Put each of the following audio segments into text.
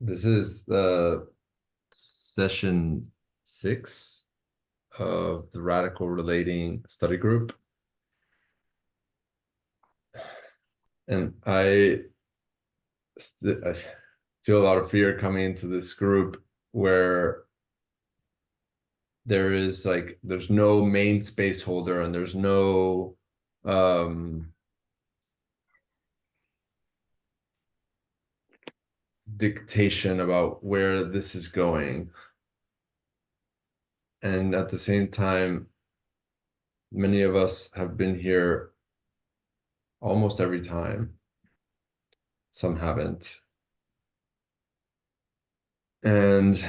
This is session 6 of the Radical Relating Study Group. And I feel a lot of fear coming into this group where there's no main space holder and there's no dictation about where this is going. And at the same time, many of us have been here almost every time. Some haven't. And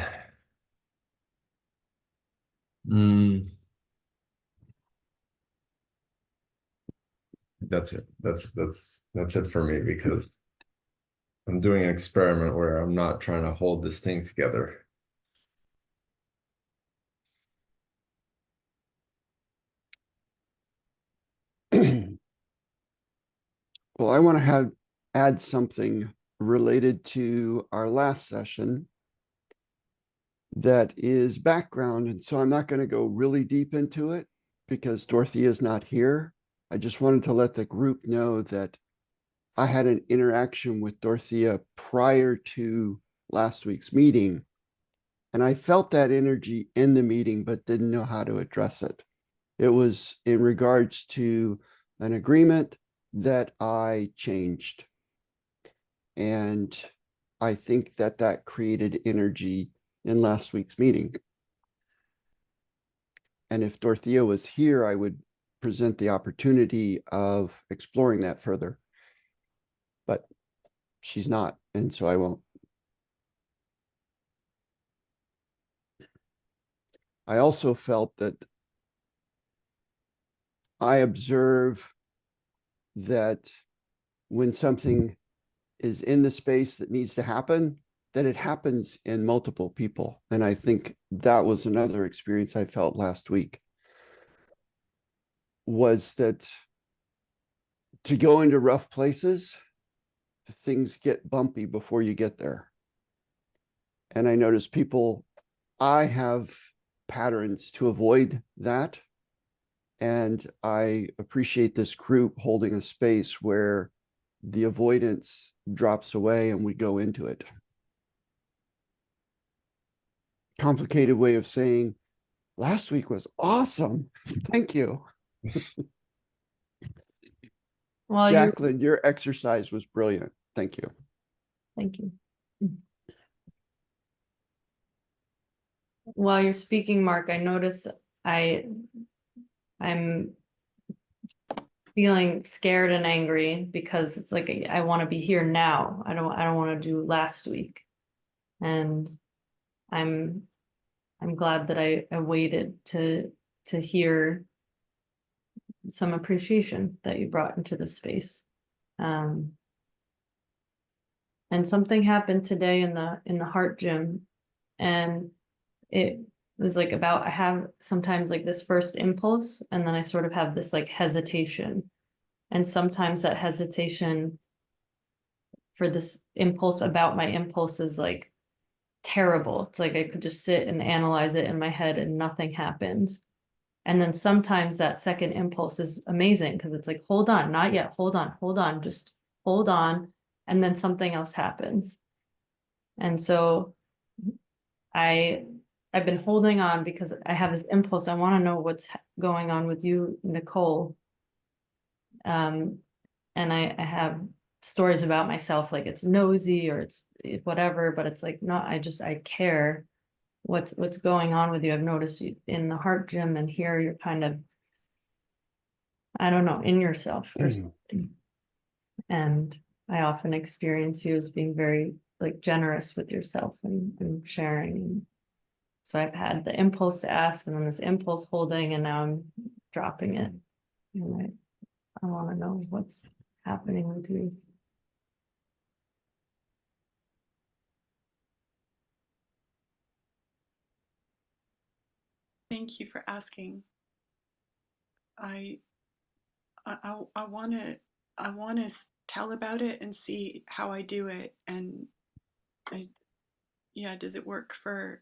that's it. That's it for me, because I'm doing an experiment where I'm not trying to hold this thing together. Well, I want to add something related to our last session that is background. And so I'm not going to go really deep into it because Dorothea is not here. I just wanted to let the group know that I had an interaction with Dorothea prior to last week's meeting. And I felt that energy in the meeting, but didn't know how to address it. It was in regards to an agreement that I changed. And I think that created energy in last week's meeting. And if Dorothea was here, I would present the opportunity of exploring that further. But she's not, and so I won't. I also felt that I observe that when something is in the space that needs to happen, that it happens in multiple people. And I think that was another experience I felt last week, was that to go into rough places, things get bumpy before you get there. And I notice I have patterns to avoid that. And I appreciate this group holding a space where the avoidance drops away and we go into it. Complicated way of saying last week was awesome. Thank you. Well, Jacqueline, your exercise was brilliant. Thank you. Thank you. While you're speaking, Mark, I noticed I'm feeling scared and angry because it's like I want to be here now. I don't want to do last week. And I'm glad that I waited to hear some appreciation that you brought into the space. And something happened today in the heart gym, and it was like I have sometimes like this first impulse, and then I sort of have this like hesitation. And sometimes that hesitation for this impulse about my impulse is like terrible. It's like I could just sit and analyze it in my head and nothing happens. And then sometimes that second impulse is amazing because it's like, hold on, not yet, hold on, just hold on. And then something else happens. And so I've been holding on because I have this impulse. I want to know what's going on with you, Nicole. And I have stories about myself, like it's nosy or it's whatever, but it's like, no, I care what's going on with you. I've noticed you in the heart gym, and here you're kind of, I don't know, in yourself or something. And I often experience you as being very like generous with yourself and sharing. So I've had the impulse to ask, and then this impulse holding, and now I'm dropping it. And I want to know what's happening with you. Thank you for asking. I want to tell about it and see how I do it, and yeah, does it work for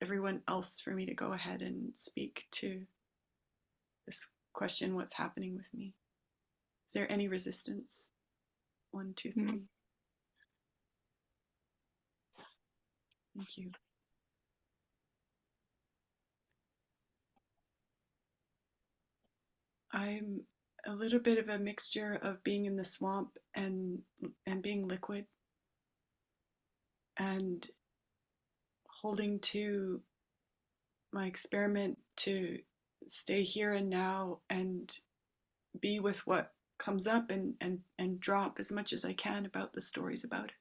everyone else for me to go ahead and speak to this question, what's happening with me? Is there any resistance? 1, 2, 3. Thank you. I'm a little bit of a mixture of being in the swamp and being liquid, and holding to my experiment to stay here and now and be with what comes up, and drop as much as I can about the stories about it.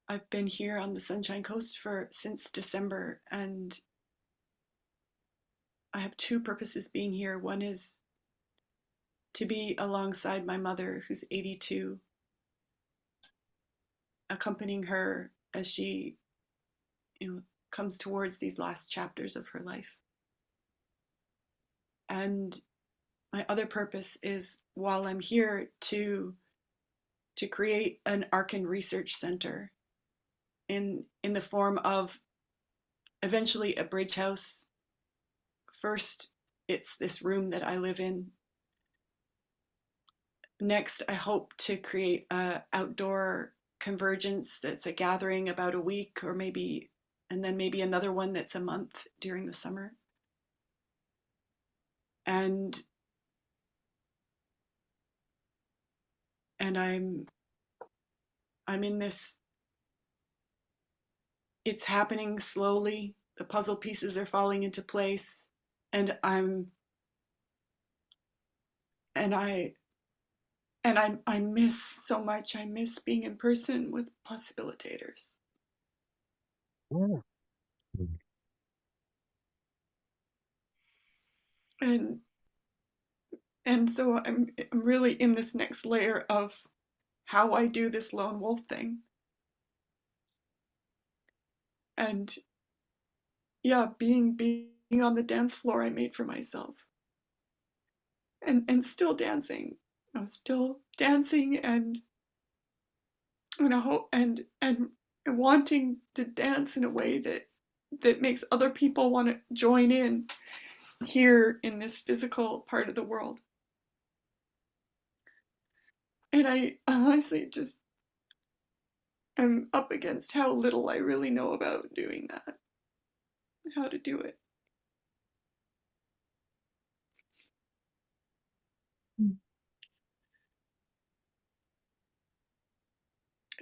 I've been here on the Sunshine Coast since December, and I have two purposes being here. One is to be alongside my mother, who's 82, accompanying her as she, comes towards these last chapters of her life. And my other purpose is, while I'm here, to create an Arkan research center in the form of eventually a bridge house. First, it's this room that I live in. Next, I hope to create a outdoor convergence that's a gathering about a week, or maybe, and then maybe another one that's a month during the summer. And I'm in this, it's happening slowly. The puzzle pieces are falling into place, and I miss so much. I miss being in person with possibilitators. Yeah. And so I'm really in this next layer of how I do this lone wolf thing. And yeah, being on the dance floor I made for myself. And still dancing. I was still dancing, and I hope and wanting to dance in a way that makes other people want to join in here in this physical part of the world. And I honestly just am up against how little I really know about doing that, how to do it. And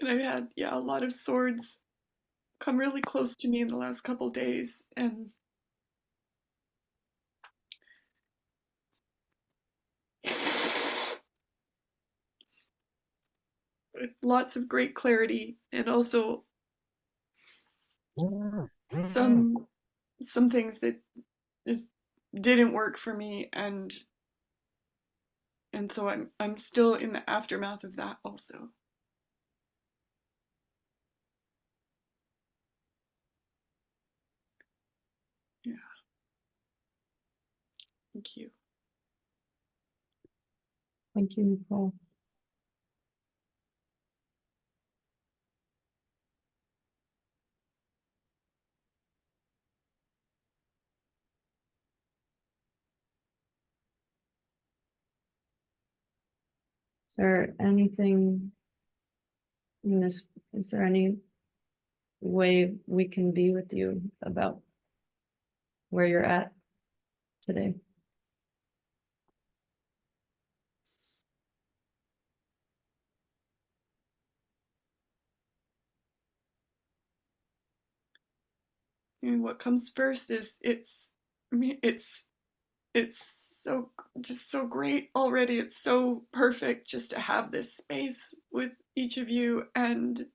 I've had, yeah, a lot of swords come really close to me in the last couple days, and lots of great clarity, and also some things that just didn't work for me, and so I'm still in the aftermath of that also. Yeah. Thank you. Thank you, Nicole. Is there anything in this, is there any way we can be with you about where you're at today? And what comes first is it's so just so great already. It's so perfect just to have this space with each of you, and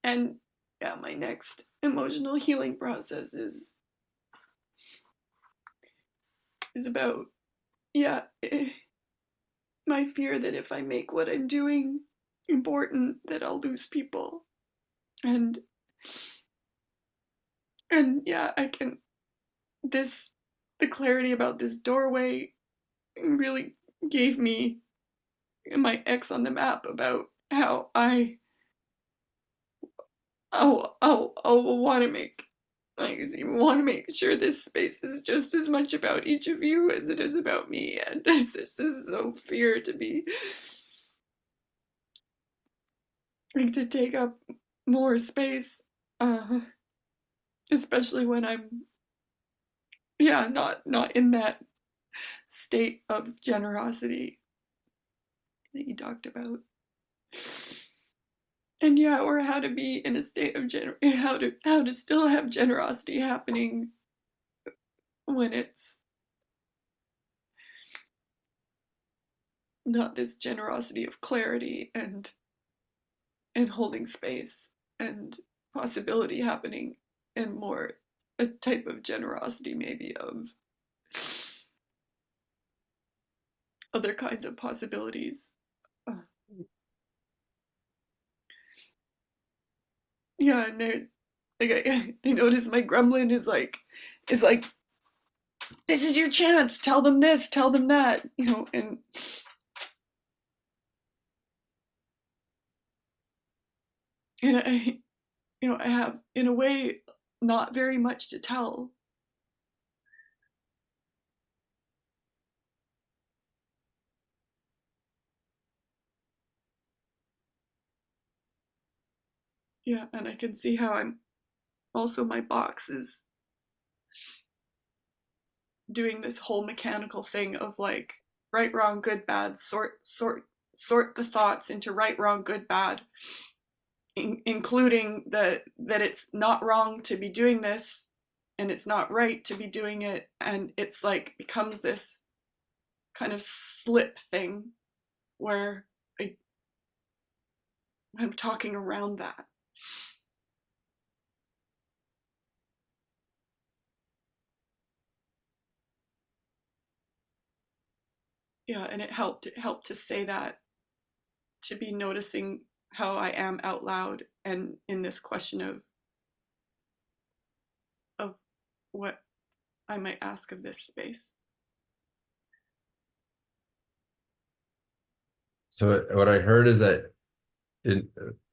yeah, my next emotional healing process is about, yeah, my fear that if I make what I'm doing important, that I'll lose people. And yeah, I can, this, the clarity about this doorway really gave me my X on the map about how I want to make, like, you want to make sure this space is just as much about each of you as it is about me, and this is so fear to be, like, to take up more space, especially when I'm, yeah, not in that state of generosity that you talked about. And yeah, or how to be in a state of how to still have generosity happening when it's not this generosity of clarity and holding space and possibility happening, and more a type of generosity maybe of other kinds of possibilities. Uh, yeah, and like I notice my gremlin is like, this is your chance, tell them this, tell them that, you know, and I, you know, I have in a way not very much to tell. Yeah, and I can see how I'm also, my box is doing this whole mechanical thing of like right, wrong, good, bad, sort the thoughts into right, wrong, good, bad, including that it's not wrong to be doing this and it's not right to be doing it, and it's like becomes this kind of slip thing where I'm talking around that. Yeah, and it helped to say that, to be noticing how I am out loud and in this question of what I might ask of this space. So what I heard is that it,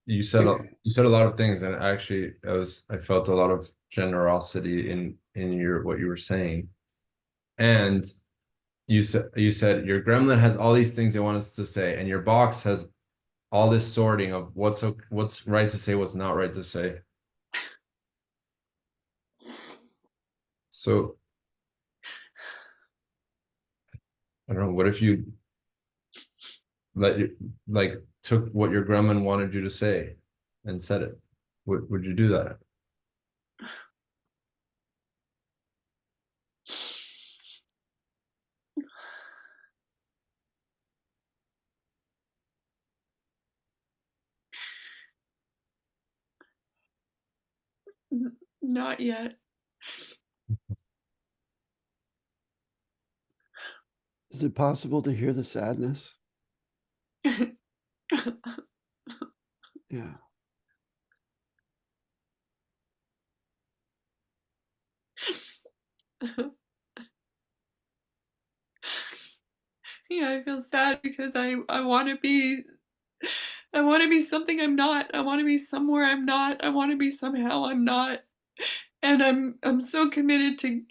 you said a lot of things, and actually I felt a lot of generosity in your what you were saying. And you said your gremlin has all these things they want us to say, and your box has all this sorting of what's right to say, what's not right to say. So I don't know, what if you let you like took what your gremlin wanted you to say and said it? Would you do that? Not yet. Is it possible to hear the sadness? Yeah. Yeah, I feel sad because I want to be, I want to be something I'm not. I want to be somewhere I'm not. I want to be somehow I'm not. And I'm so committed to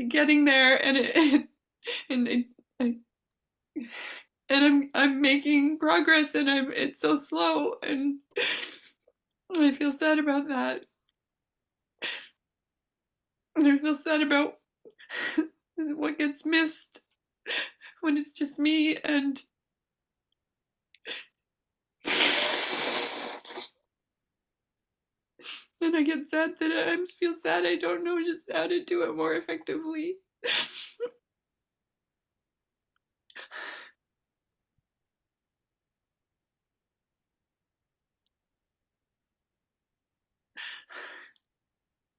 getting there, and and I, and I'm making progress, and it's so slow, and I feel sad about that. And I feel sad about what gets missed when it's just me, and I get sad that I feel sad I don't know just how to do it more effectively.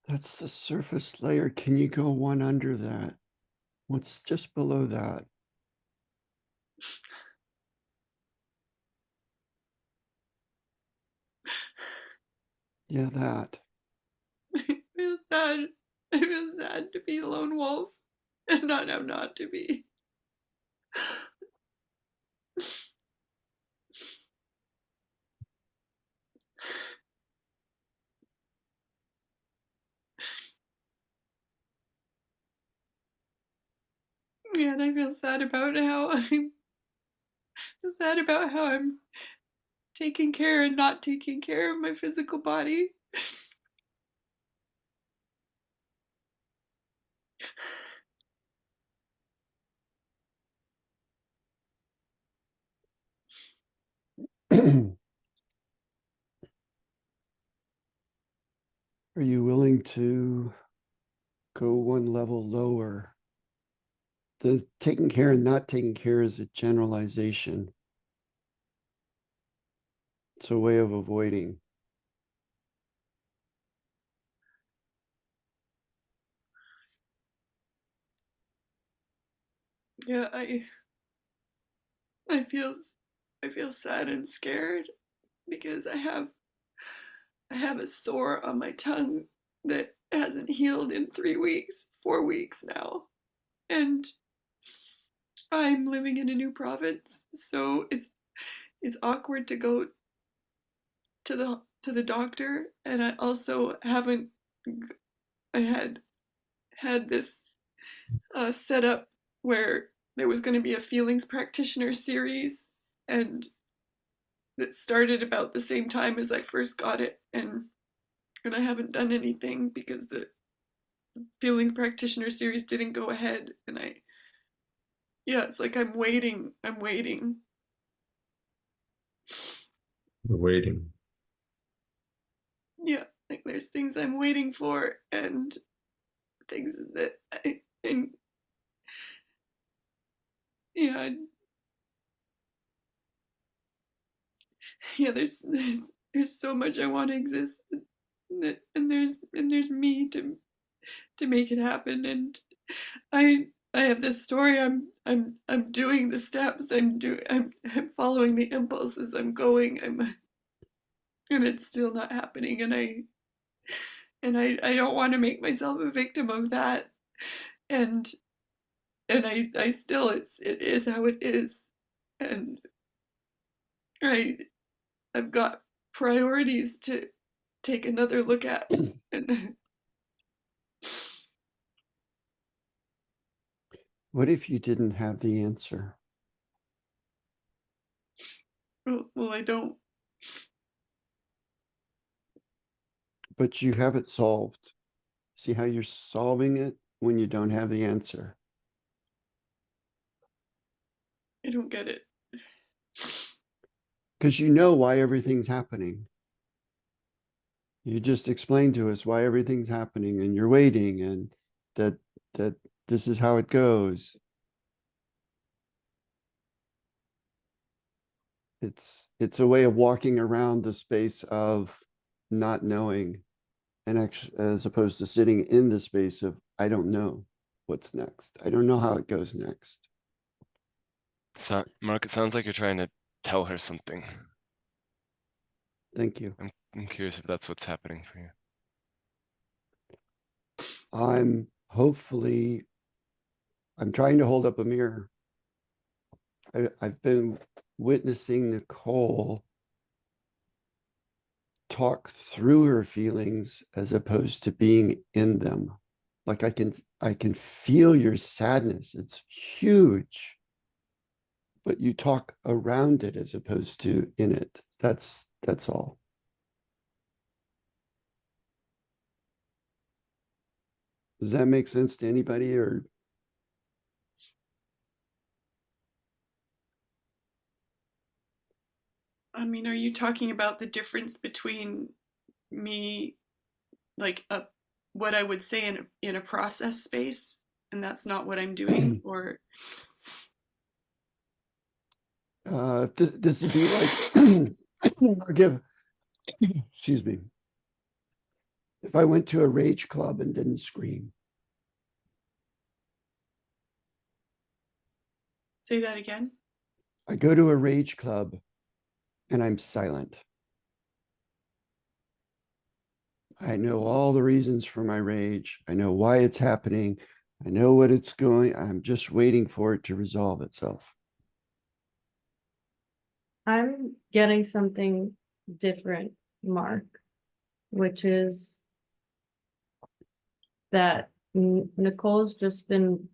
That's the surface layer. Can you go one under that? What's just below that? Yeah, that. I feel sad. I feel sad to be a lone wolf and not have not to be. Yeah, and I feel sad about how I'm taking care and not taking care of my physical body. Are you willing to go one level lower? The taking care and not taking care is a generalization. It's a way of avoiding. Yeah, I feel sad and scared because I have a sore on my tongue that hasn't healed in 3 weeks, 4 weeks now. And I'm living in a new province, so it's awkward to go to the doctor, and I also haven't I had this set up where there was going to be a feelings practitioner series, and that started about the same time as I first got it, and I haven't done anything because the feelings practitioner series didn't go ahead, and yeah, it's like I'm waiting. We're waiting. Yeah, like there's things I'm waiting for, and things that and yeah, yeah, there's so much I want to exist, and there's me to make it happen, and I have this story. I'm doing the steps. I'm following the impulses. I'm going. And it's still not happening. And I don't want to make myself a victim of that. And I still it is how it is. And I I've got priorities to take another look at. And What if you didn't have the answer? well, I don't. But you have it solved. See how you're solving it when you don't have the answer? I don't get it. Because you know why everything's happening. You just explained to us why everything's happening and you're waiting and that that this is how it goes. It's a way of walking around the space of not knowing, and actually as opposed to sitting in the space of I don't know what's next. I don't know how it goes next. So, Mark, it sounds like you're trying to tell her something. Thank you. I'm curious if that's what's happening for you. I'm trying to hold up a mirror. I've been witnessing Nicole talk through her feelings as opposed to being in them. Like I can feel your sadness. It's huge. But you talk around it as opposed to in it. That's all. Does that make sense to anybody? Or I mean, are you talking about the difference between me, like what I would say in a process space, and that's not what I'm doing, or this would be like forgive, excuse me. If I went to a rage club and didn't scream, say that again? I go to a rage club and I'm silent. I know all the reasons for my rage. I know why it's happening. I know what it's going. I'm just waiting for it to resolve itself. I'm getting something different, Mark, which is that Nicole's just been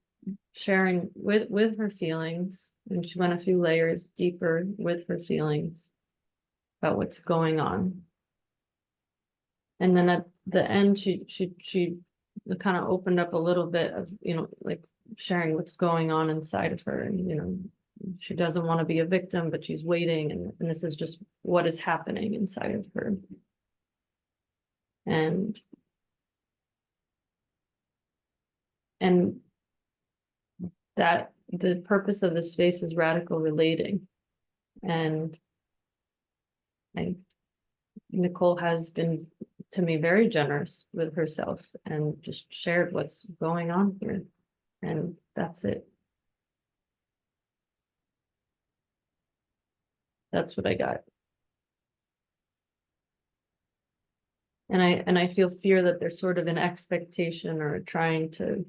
sharing with her feelings, and she went a few layers deeper with her feelings about what's going on. And then at the end, she kind of opened up a little bit of, like sharing what's going on inside of her. And, she doesn't want to be a victim, but she's waiting. And this is just what is happening inside of her. And that the purpose of the space is radical relating. And Nicole has been, to me, very generous with herself and just shared what's going on here. And that's it. That's what I got. And I feel fear that there's sort of an expectation or trying to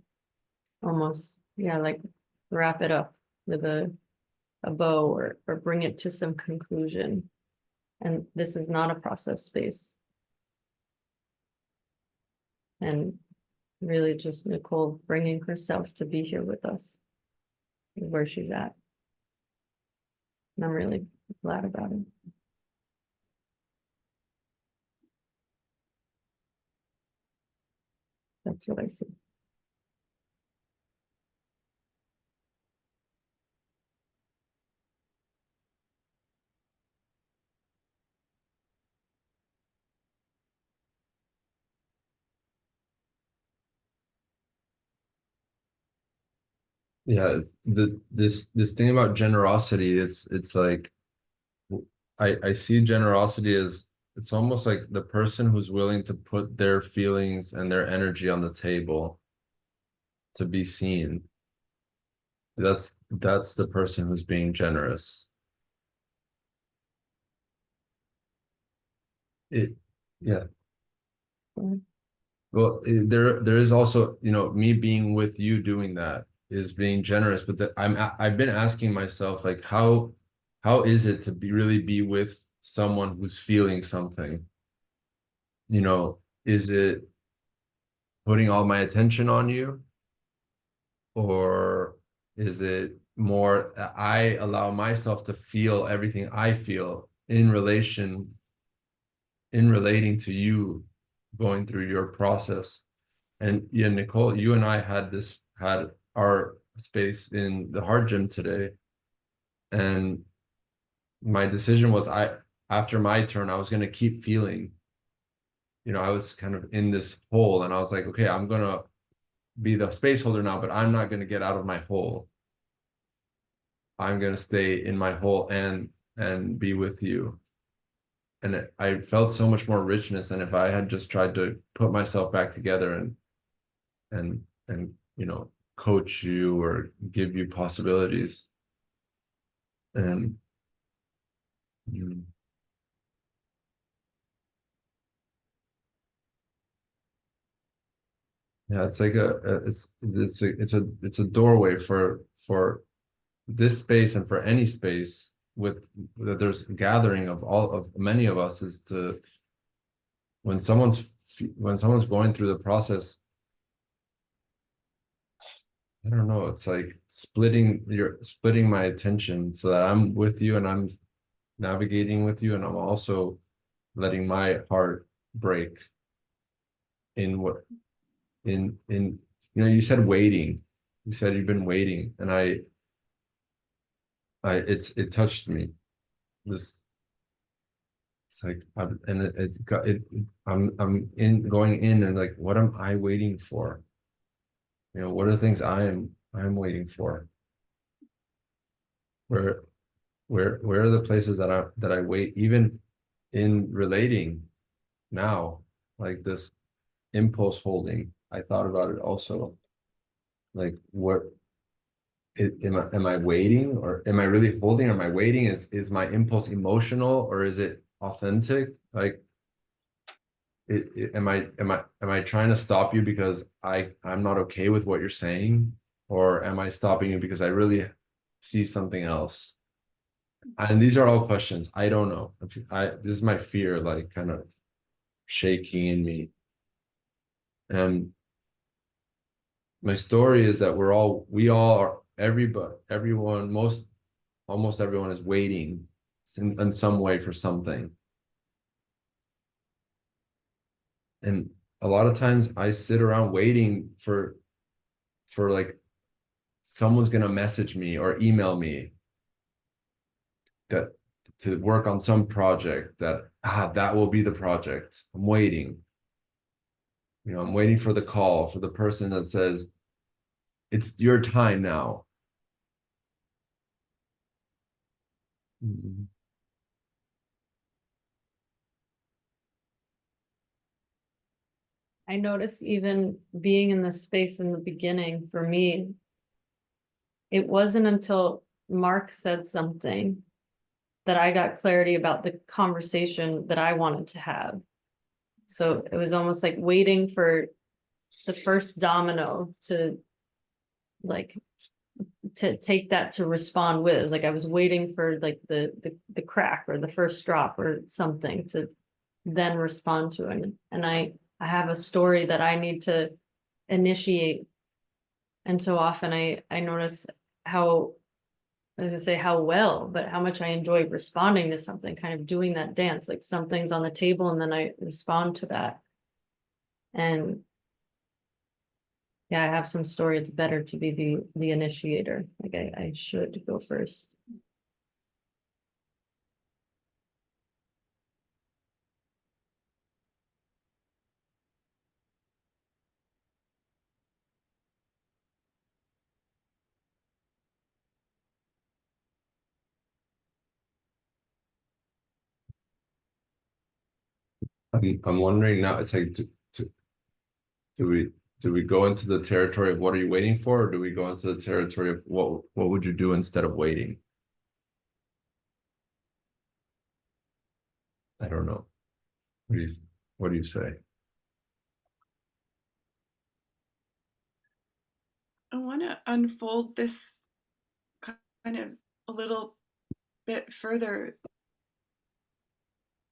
almost, like wrap it up with a bow or bring it to some conclusion. And this is not a process space. And really just Nicole bringing herself to be here with us, where she's at. And I'm really glad about it. That's what I see. Yeah, this thing about generosity, it's like I see generosity as it's almost like the person who's willing to put their feelings and their energy on the table to be seen. That's the person who's being generous. Yeah. Mhm. Well, there is also, me being with you doing that is being generous, but I've been asking myself, like, how is it to really be with someone who's feeling something? Is it putting all my attention on you, or is it more I allow myself to feel everything I feel in relating to you going through your process? And yeah, Nicole, you and I had our space in the heart gym today, and my decision was after my turn, I was gonna keep feeling, I was kind of in this hole, and I was like, okay, I'm gonna be the space holder now, but I'm not gonna get out of my hole. I'm gonna stay in my hole and be with you. And I felt so much more richness than if I had just tried to put myself back together and coach you or give you possibilities. And mm, yeah, it's like it's a doorway for this space and for any space with that there's a gathering of all of many of us is to when someone's going through the process. I don't know, it's like splitting my attention so that I'm with you and I'm navigating with you, and I'm also letting my heart break in what in you said waiting. You said you've been waiting, and it touched me. This it's like and it got it I'm in going in and like, what am I waiting for? What are the things I'm waiting for? Where where are the places that I wait, even in relating now, like this impulse holding? I thought about it also, like am I waiting, or am I really holding? Am I waiting? Is my impulse emotional, or is it authentic? Like am I trying to stop you because I'm not okay with what you're saying, or am I stopping you because I really see something else? And these are all questions I don't know. This is my fear, like kind of shaking in me. And my story is that we all are, everyone, almost everyone is waiting in some way for something. And a lot of times I sit around waiting for like someone's gonna message me or email me that to work on some project that will be the project. I'm waiting. I'm waiting for the call for the person that says it's your time now. Mhm. I noticed even being in this space in the beginning for me, it wasn't until Mark said something that I got clarity about the conversation that I wanted to have. So it was almost like waiting for the first domino to like to take that to respond with. It was like I was waiting for like the crack or the first drop or something to then respond to it. And I have a story that I need to initiate. And so often I notice how, I was gonna say how well, but how much I enjoy responding to something, kind of doing that dance, like something's on the table and then I respond to that. And yeah, I have some story. It's better to be the initiator. Like I should go first. I'm wondering now, it's like do we do we go into the territory of what are you waiting for, or do we go into the territory of what would you do instead of waiting? I don't know. What do you say? I want to unfold this kind of a little bit further.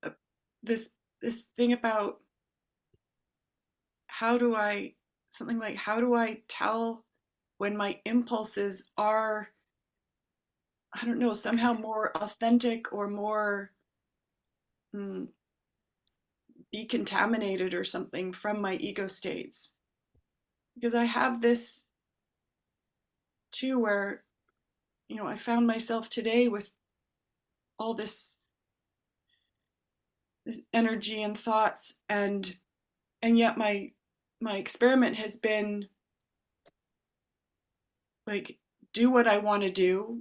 uh, this thing about how do I something like how do I tell when my impulses are, I don't know, somehow more authentic or more mm, decontaminated or something from my ego states. Because I have this too where, I found myself today with all this energy and thoughts, and yet my experiment has been like, do what I want to do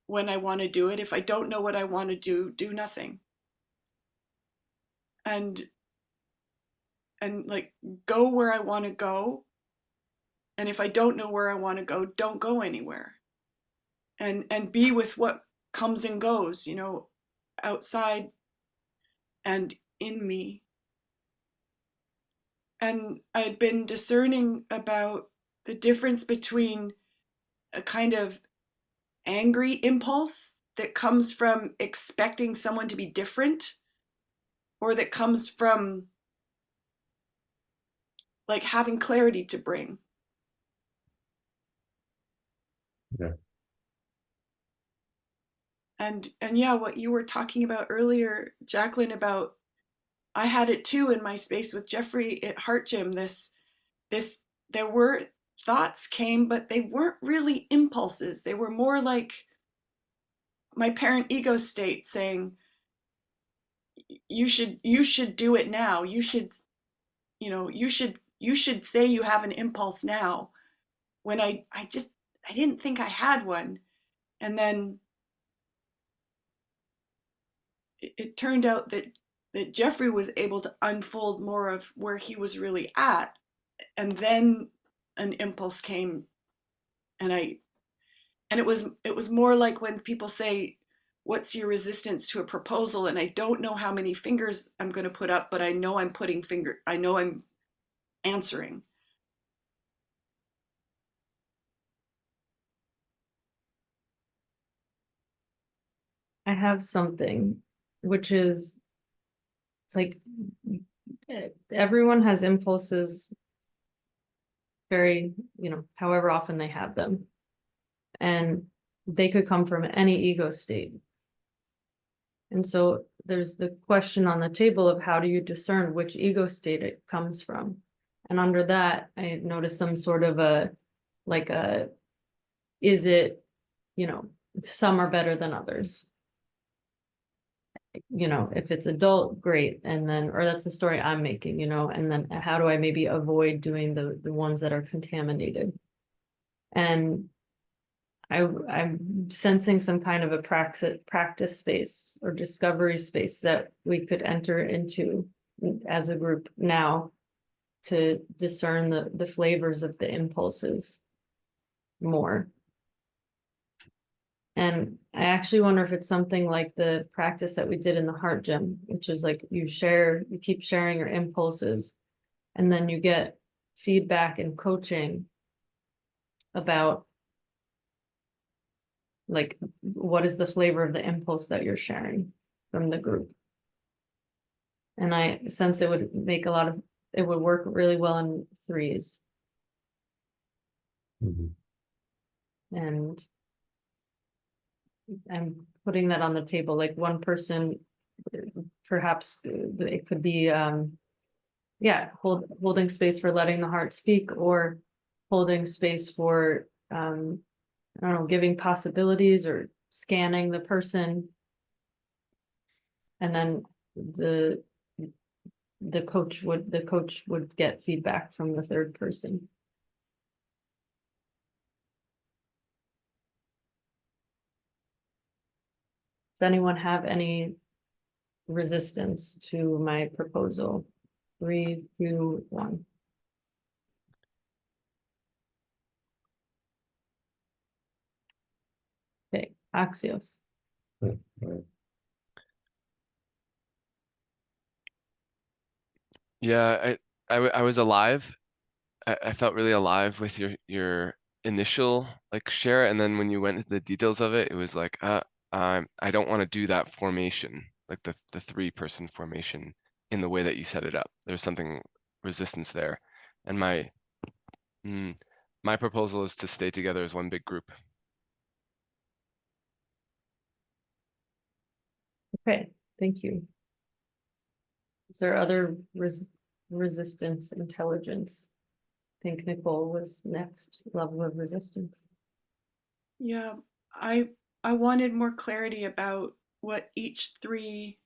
when I want to do it. If I don't know what I want to do nothing. And like, go where I want to go. And if I don't know where I want to go, don't go anywhere. And be with what comes and goes, outside and in me. And I'd been discerning about the difference between a kind of angry impulse that comes from expecting someone to be different, or that comes from like having clarity to bring. Yeah. And yeah, what you were talking about earlier, Jacqueline, about I had it too in my space with Jeffrey at Heart Gym. This there were thoughts came, but they weren't really impulses. They were more like my parent ego state saying, you should do it now. You should say you have an impulse now, when I didn't think I had one. And then it turned out that Jeffrey was able to unfold more of where he was really at. And then an impulse came, and it was more like when people say, what's your resistance to a proposal? And I don't know how many fingers I'm going to put up, but I know I'm answering. I have something, which is it's like everyone has impulses very, however often they have them. And they could come from any ego state. And so there's the question on the table of how do you discern which ego state it comes from? And under that, I noticed some sort of is it, some are better than others. If it's adult, great. And then, or that's the story I'm making, and then how do I maybe avoid doing the ones that are contaminated? And I'm sensing some kind of a practice space or discovery space that we could enter into as a group now to discern the flavors of the impulses more. And I actually wonder if it's something like the practice that we did in the heart gym, which is like you keep sharing your impulses, and then you get feedback and coaching about like what is the flavor of the impulse that you're sharing from the group. And I sense it would work really well in threes. Mhm. And I'm putting that on the table, like one person, perhaps it could be, holding space for letting the heart speak, or holding space for, I don't know, giving possibilities or scanning the person. And then the coach would get feedback from the third person. Does anyone have any resistance to my proposal? 3, 2, 1. Okay, Axios. Right, right. Yeah, I was alive. I felt really alive with your initial like share, and then when you went into the details of it, it was like, I don't want to do that formation, like the 3-person formation in the way that you set it up. There's something resistance there, and my proposal is to stay together as one big group. Okay, thank you. Is there other resistance intelligence? I think Nicole was next level of resistance. Yeah, I wanted more clarity about what each 3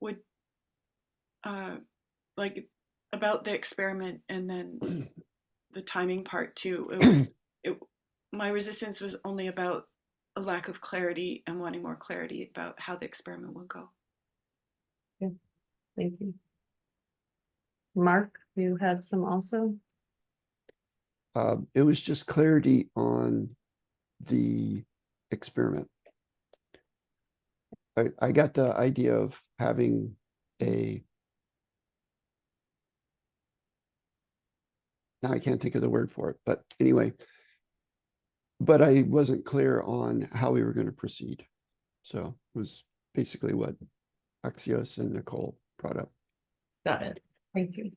would like about the experiment, and then the timing part too. My resistance was only about a lack of clarity and wanting more clarity about how the experiment will go. Okay, thank you. Mark, you had some also? It was just clarity on the experiment. I got the idea of having now I can't think of the word for it, but anyway, but I wasn't clear on how we were going to proceed. So it was basically what Axios and Nicole brought up. Got it. Thank you.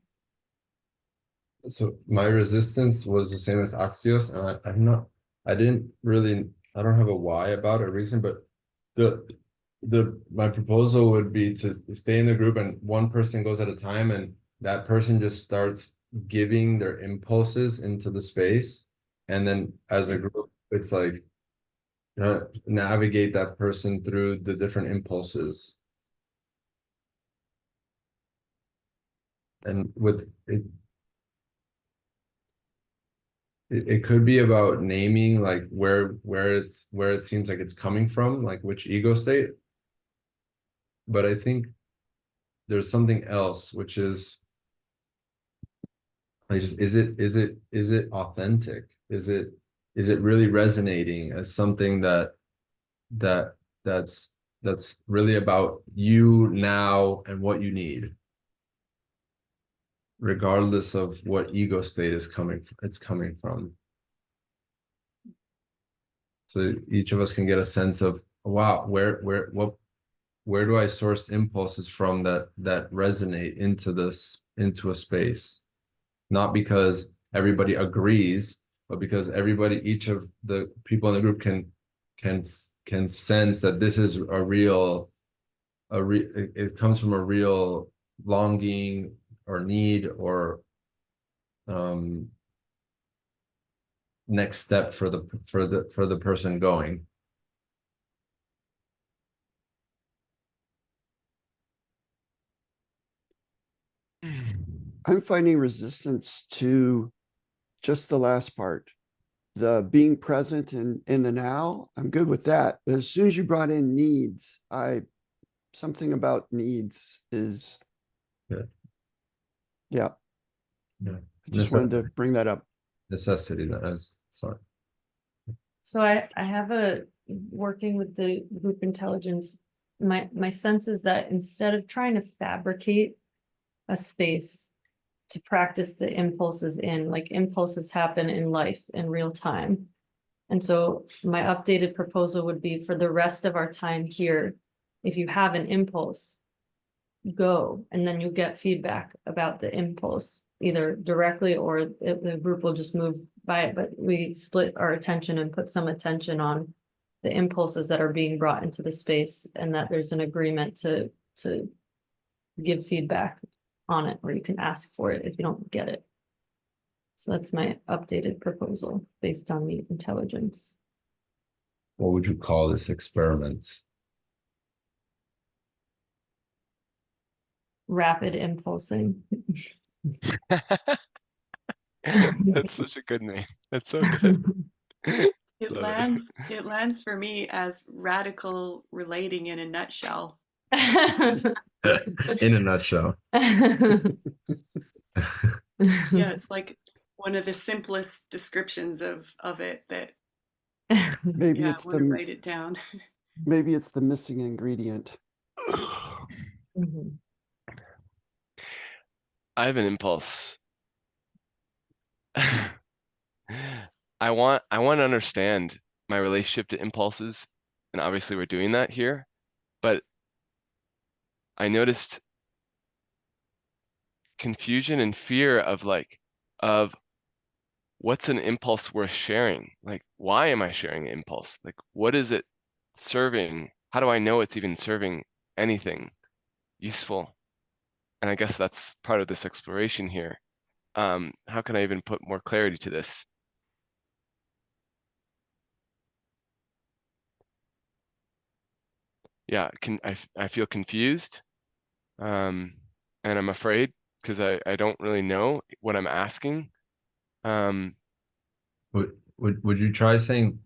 So my resistance was the same as Axios, and I don't have a why about a reason, but my proposal would be to stay in the group, and one person goes at a time, and that person just starts giving their impulses into the space, and then as a group, it's like navigate that person through the different impulses. And with it could be about naming like where it seems like it's coming from, like which ego state. But I think there's something else, which is like just is it authentic? Is it really resonating as something that that's really about you now and what you need, regardless of what ego state it's coming from. So each of us can get a sense of, wow, where do I source impulses from that resonate into a space? Not because everybody agrees, but because everybody, each of the people in the group can sense that this is a real, it comes from a real longing or need or next step for the person going. I'm finding resistance to just the last part, the being present in the now. I'm good with that. But as soon as you brought in needs, something about needs is, Yeah. yeah. Yeah. I just wanted to bring that up. Necessity, that is, sorry. So I have working with the group intelligence, my sense is that instead of trying to fabricate a space to practice the impulses in, like impulses happen in life in real time. And so my updated proposal would be for the rest of our time here, if you have an impulse, go, and then you get feedback about the impulse, either directly or the group will just move by it, but we split our attention and put some attention on the impulses that are being brought into the space, and that there's an agreement to give feedback on it, or you can ask for it if you don't get it. So that's my updated proposal based on the intelligence. What would you call this experiment? Rapid impulsing. That's such a good name. That's so good. It Love lands it lands for me as radical relating in a nutshell. In a nutshell. Yeah, it's like one of the simplest descriptions of it that, Maybe yeah, I it's want to write it down. maybe it's the missing ingredient. Mhm. I have an impulse. I want to understand my relationship to impulses, and obviously we're doing that here, but I noticed confusion and fear of what's an impulse worth sharing? Like, why am I sharing an impulse? Like, what is it serving? How do I know it's even serving anything useful? And I guess that's part of this exploration here. How can I even put more clarity to this? Yeah, I feel confused, and I'm afraid because I don't really know what I'm asking. Um, Would you try saying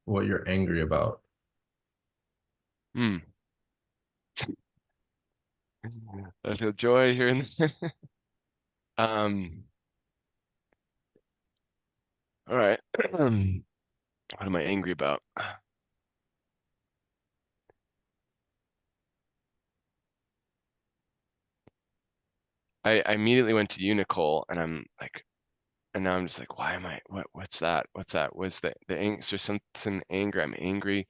what you're angry about? hmm. I feel joy here and there. Um, all right. What am I angry about? I immediately went to you, Nicole, and I'm like, and now I'm just like, why am I, what's that? What's that? What's the angst or something anger? I'm angry.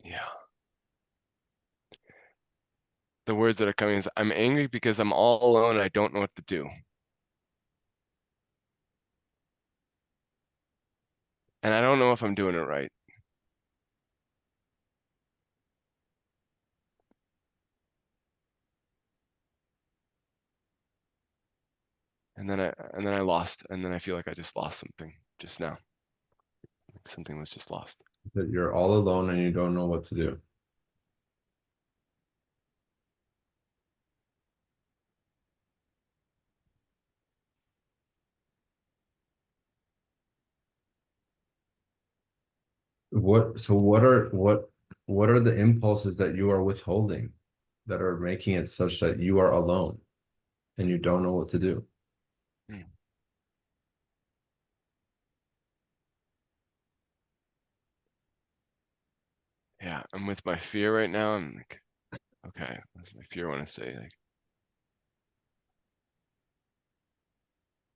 Yeah. The words that are coming is I'm angry because I'm all alone and I don't know what to do. And I don't know if I'm doing it right. And then I lost, and then I feel like I just lost something just now. Like something was just lost. That you're all alone and you don't know what to do. What are the impulses that you are withholding that are making it such that you are alone and you don't know what to do? Hmm. Yeah, I'm with my fear right now. I'm like, okay, what does my fear want to say? Like,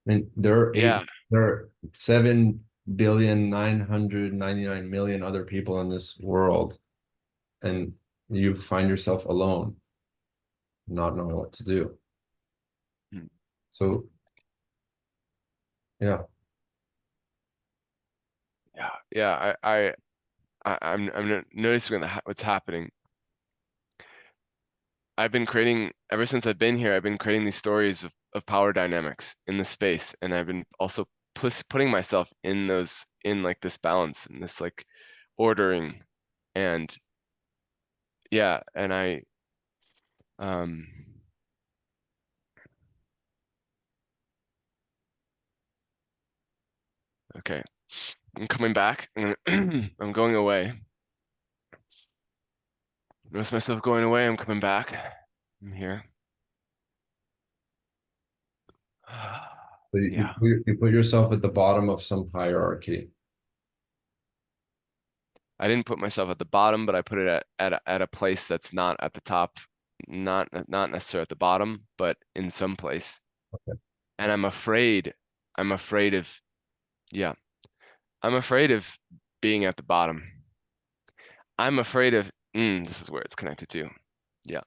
And yeah, there are 7,999,000,000 other people in this world, and you find yourself alone. not knowing what to do. Hmm. So, yeah. Yeah, I'm noticing what's happening. I've been creating, ever since I've been here, I've been creating these stories of power dynamics in the space, and I've been also putting myself in those, in like this balance and this like ordering, and yeah, and um okay, I'm coming back. I'm going away. Notice myself going away. I'm coming back. I'm here. So Yeah. you put yourself at the bottom of some hierarchy. I didn't put myself at the bottom, but I put it at a place that's not at the top, not necessarily at the bottom, but in some place. Okay. And I'm afraid of, yeah, I'm afraid of being at the bottom. I'm afraid of, this is where it's connected to. Yeah.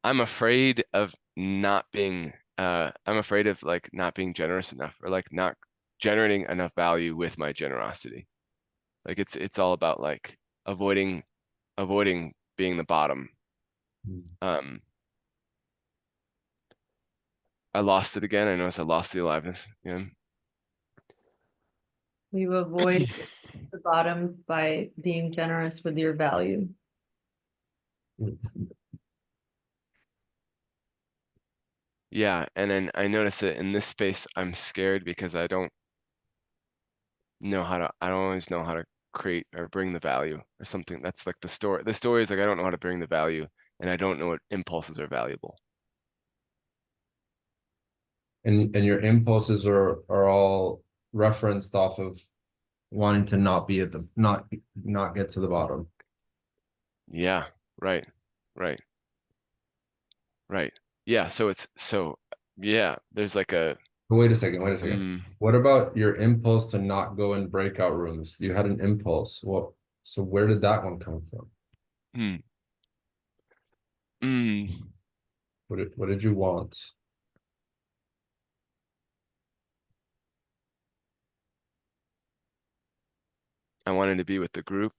I'm afraid of not being, I'm afraid of like not being generous enough, or like not generating enough value with my generosity. Like it's all about like avoiding being the bottom. Um, I lost it again. I noticed I lost the aliveness again. You avoid the bottom by being generous with your value. Yeah, and then I notice that in this space I'm scared because I don't I don't always know how to create or bring the value or something. That's like the story. The story is like I don't know how to bring the value, and I don't know what impulses are valuable. And your impulses are all referenced off of wanting to not be at the not get to the bottom. Yeah, right, right, right. Yeah, so it's so yeah, there's like a Wait a second, wait a second. mm, What about your impulse to not go in breakout rooms? You had an impulse. So where did that one come from? mm, mm. What did you want? I wanted to be with the group.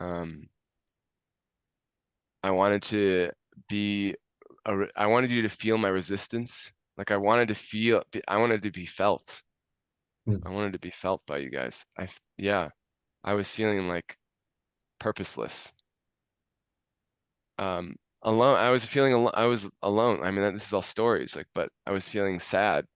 I wanted to be I wanted you to feel my resistance. Like I wanted to I wanted to be felt. Hmm. I wanted to be felt by you guys. Yeah, I was feeling like purposeless. Alone. I was feeling alone. I was alone. I mean, this is all stories, like, but I was feeling sad.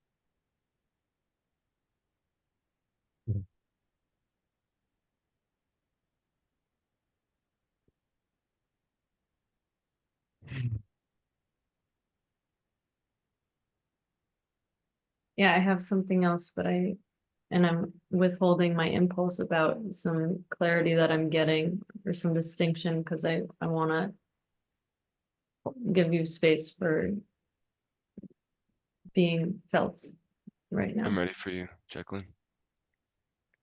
Yeah, I have something else, but I'm withholding my impulse about some clarity that I'm getting or some distinction because I want to give you space for being felt right now. I'm ready for you, Jacqueline.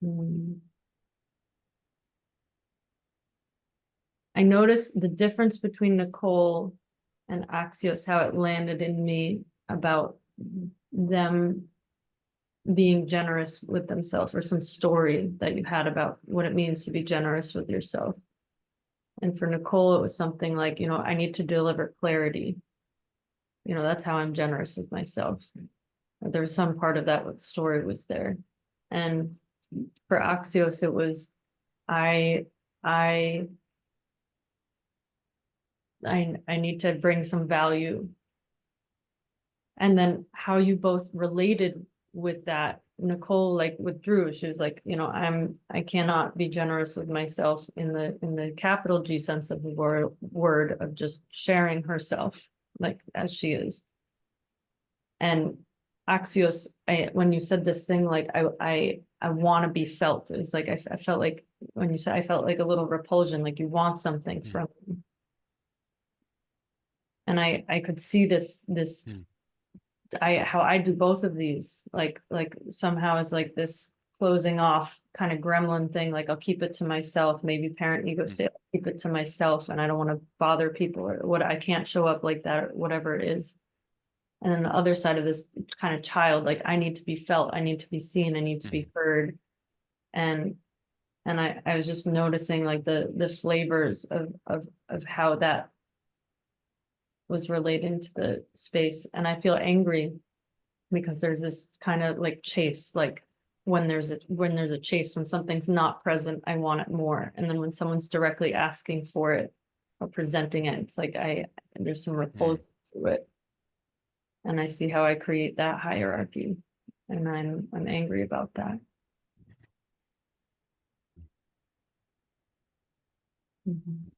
Mm. I noticed the difference between Nicole and Axios, how it landed in me about them being generous with themselves, or some story that you had about what it means to be generous with yourself. And for Nicole, it was something like, I need to deliver clarity. That's how I'm generous with myself. There's some part of that story was there. And for Axios, it was I I I need to bring some value. And then how you both related with that. Nicole, like with Drew, she was like, I cannot be generous with myself in the capital G sense of the word of just sharing herself like as she is. And Axios, when you said this thing, like I want to be felt. It was like I felt like when you said, I felt like a little repulsion, like you want something from me. And I could see this how I do both of these, like somehow is like this closing off kind of gremlin thing, like I'll keep it to myself, maybe parent ego say, I'll keep it to myself and I don't want to bother people or what, I can't show up like that or whatever it is. And then the other side of this kind of child, like I need to be felt, I need to be seen, I need to be heard. And I was just noticing like the flavors of how that was relating to the space. And I feel angry because there's this kind of like chase, like when there's a chase, when something's not present, I want it more. And then when someone's directly asking for it or presenting it, it's like there's some repulsion to it. And I see how I create that hierarchy. And I'm angry about that. Mhm.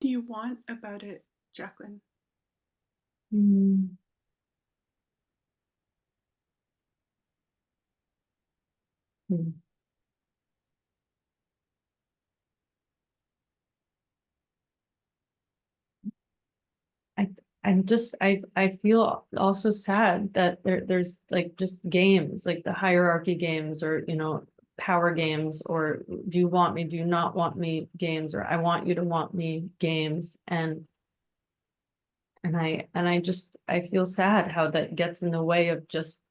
Do you want about it, Jacqueline? Mm. Mm. I feel also sad that there's like just games, like the hierarchy games or, power games or do you want me, do you not want me games, or I want you to want me games. I feel sad how that gets in the way of just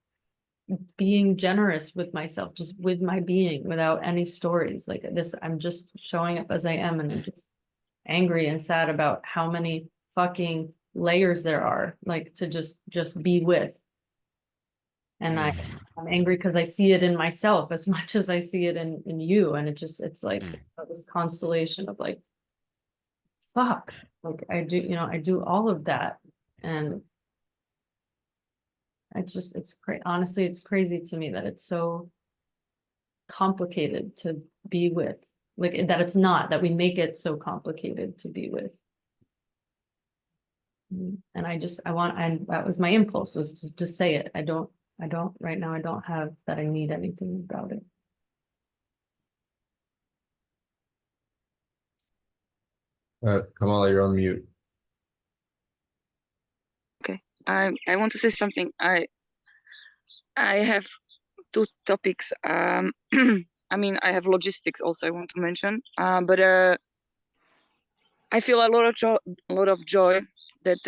being generous with myself, just with my being without any stories like this. I'm just showing up as I am and I'm just angry and sad about how many fucking layers there are, like to just be with. And I'm angry because I see it in myself as much as I see it in you. And it's like this constellation of like, fuck, like I do all of that. And honestly, it's crazy to me that it's so complicated to be with, like that it's not, that we make it so complicated to be with. And that was my impulse, was to just say it. I don't right now, I don't have that I need anything about it. Kamala, you're on mute. Okay, I want to say something. I have two topics. I mean, I have logistics also I want to mention. But I feel a lot of joy that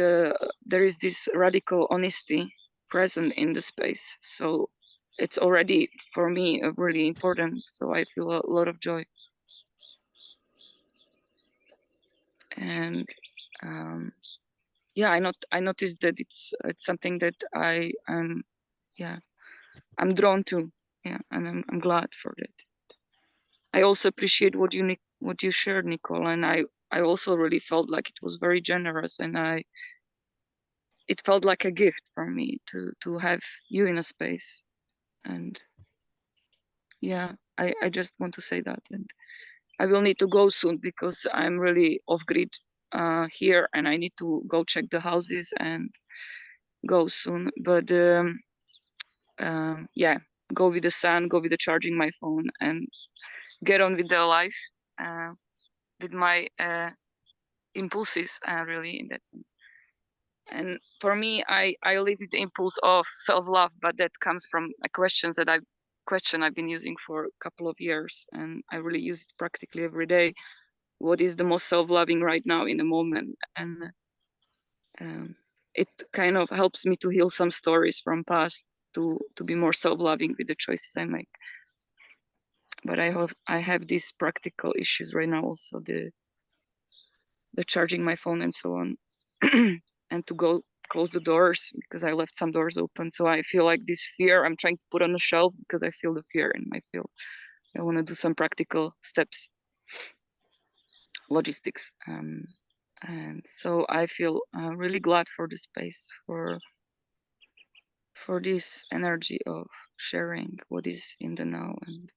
there is this radical honesty present in the space. So it's already for me really important. So I feel a lot of joy. And yeah, I noticed that it's something that I'm drawn to. Yeah, and I'm glad for that. I also appreciate what you shared, Nicole, and I also really felt like it was very generous, and it felt like a gift for me to have you in a space. And yeah, I just want to say that. And I will need to go soon because I'm really off grid here, and I need to go check the houses and go soon. But yeah, go with the sun, go with the charging my phone, and get on with the life with my impulses, really, in that sense. And for me, I live with the impulse of self-love, but that comes from a question I've been using for a couple of years, and I really use it practically every day. What is the most self-loving right now in the moment? And it kind of helps me to heal some stories from past, to be more self-loving with the choices I make. But I have these practical issues right now, also the charging my phone and so on, and to go close the doors because I left some doors open. So I feel like this fear I'm trying to put on the shelf because I feel the fear in my field. I want to do some practical steps, logistics, and so I feel really glad for the space, for this energy of sharing what is in the now and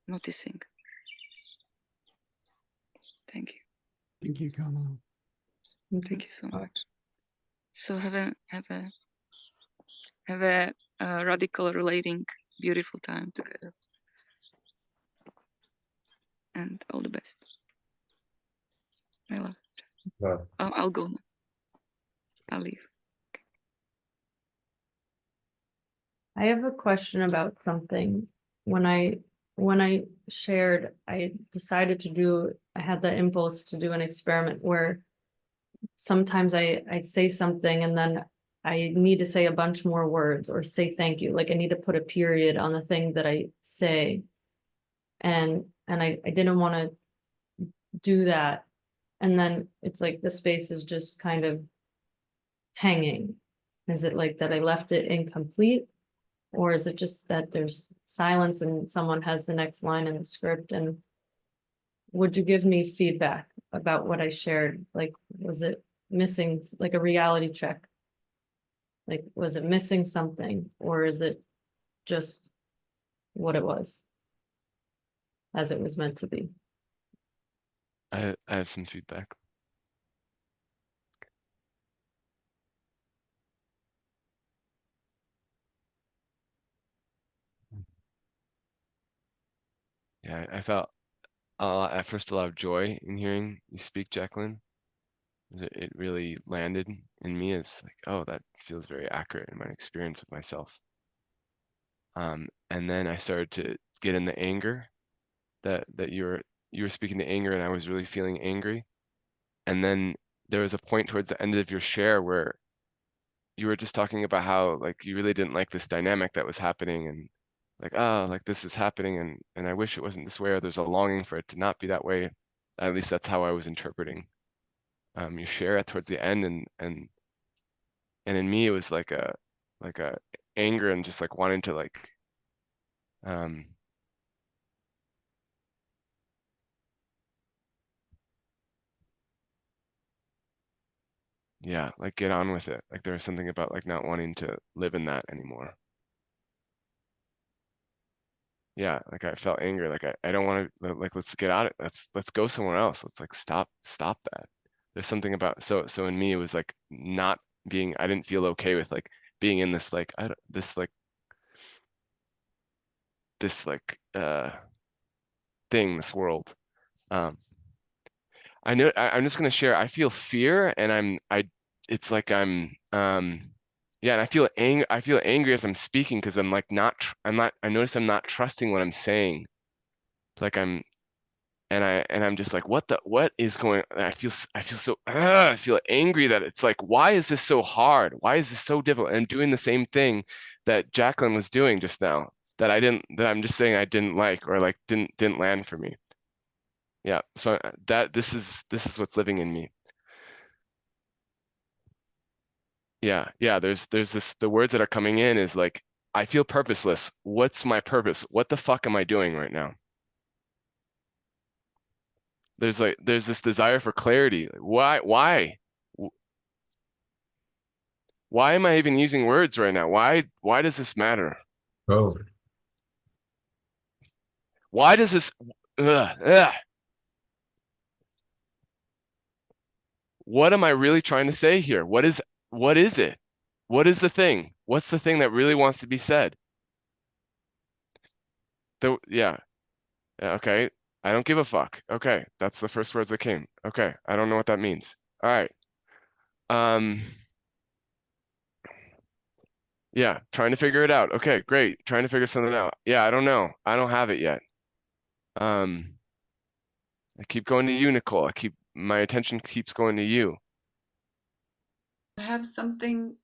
noticing. Thank you. Thank you, Kamala. Thank you so much. So have a radical relating beautiful time together, and all the best. I love it. Yeah. I'll go now. I'll leave. I have a question about something. When I shared, I decided to do, I had the impulse to do an experiment where sometimes I'd say something and then I need to say a bunch more words or say thank you. Like I need to put a period on the thing that I say. And I didn't want to do that. And then it's like the space is just kind of hanging. Is it like that I left it incomplete? Or is it just that there's silence and someone has the next line in the script? And would you give me feedback about what I shared? Like, was it missing, like a reality check? Like, was it missing something, or is it just what it was, as it was meant to be? I have some feedback. Yeah, I felt at first a lot of joy in hearing you speak, Jacqueline. It really landed in me as like, oh, that feels very accurate in my experience of myself. And then I started to get in the anger that you were speaking to anger, and I was really feeling angry. And then there was a point towards the end of your share where you were just talking about how like you really didn't like this dynamic that was happening, and like, oh, like this is happening, and I wish it wasn't this way, or there's a longing for it to not be that way. At least that's how I was interpreting your share at towards the end, and in me it was like a anger and just like wanting to like um yeah, like get on with it. Like there was something about like not wanting to live in that anymore. Yeah, like I felt anger. Like I don't want to like let's get out of it. Let's go somewhere else. Let's like stop that. There's something about so in me it was like not being I didn't feel okay with like being in this like I don't, this like thing, this world. Um I know I'm just gonna share. I feel fear and it's like yeah, and I feel angry as I'm speaking because I'm like I notice I'm not trusting what I'm saying. Like and I'm just like what is going on? I feel so I feel angry that it's like why is this so hard? Why is this so difficult? And I'm doing the same thing that Jacqueline was doing just now that I'm just saying I didn't like or like didn't land for me. Yeah, so that this is what's living in me. Yeah, there's this the words that are coming in is like I feel purposeless. What's my purpose? What the fuck am I doing right now? There's this desire for clarity. Like, why am I even using words right now? Why does this matter? Oh, Why does this ugh, ugh. What am I really trying to say here? What is it? What is the thing? What's the thing that really wants to be said? Yeah. Yeah, okay. I don't give a fuck. Okay. That's the first words that came. Okay. I don't know what that means. All right. Um, yeah, trying to figure it out. Okay, great. Trying to figure something out. Yeah, I don't know. I don't have it yet. I keep going to you, Nicole. My attention keeps going to you. I have something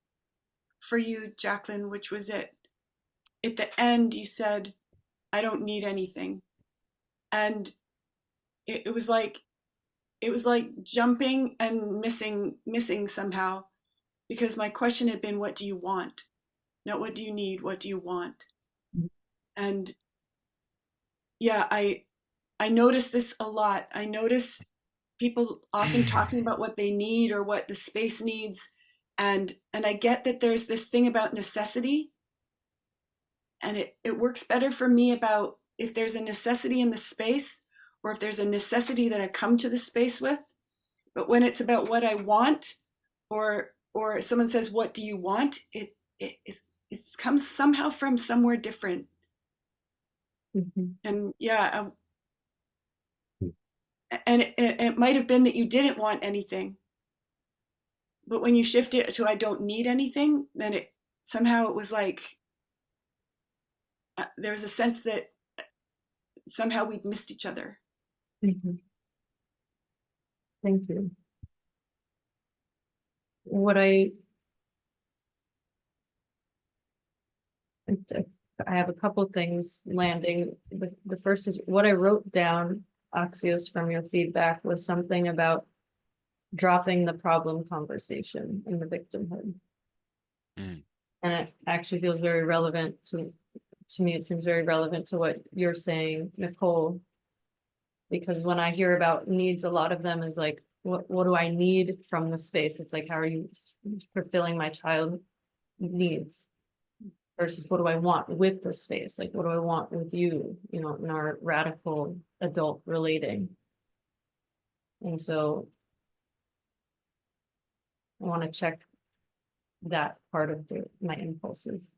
for you, Jacqueline, which was it. At the end, you said, I don't need anything. And it was like jumping and missing somehow, because my question had been, what do you want? Not what do you need, what do you want? And yeah, I notice this a lot. I notice people often talking about what they need or what the space needs. And I get that there's this thing about necessity, and it works better for me about if there's a necessity in the space or if there's a necessity that I come to the space with. But when it's about what I want, or someone says, what do you want? It comes somehow from somewhere different. Mhm. And yeah, and it might have been that you didn't want anything. but when you shift it to I don't need anything, then it somehow it was like there was a sense that somehow we'd missed each other. Mhm. Thank you. What I have a couple things landing. The first is what I wrote down, Axios, from your feedback was something about dropping the problem conversation in the victimhood. Mm. And it actually feels very relevant to me. It seems very relevant to what you're saying, Nicole. Because when I hear about needs, a lot of them is like, what do I need from the space? It's like, how are you fulfilling my child needs? Versus what do I want with the space? Like, what do I want with you, you know, in our radical adult relating? And so I want to check that part of my impulses.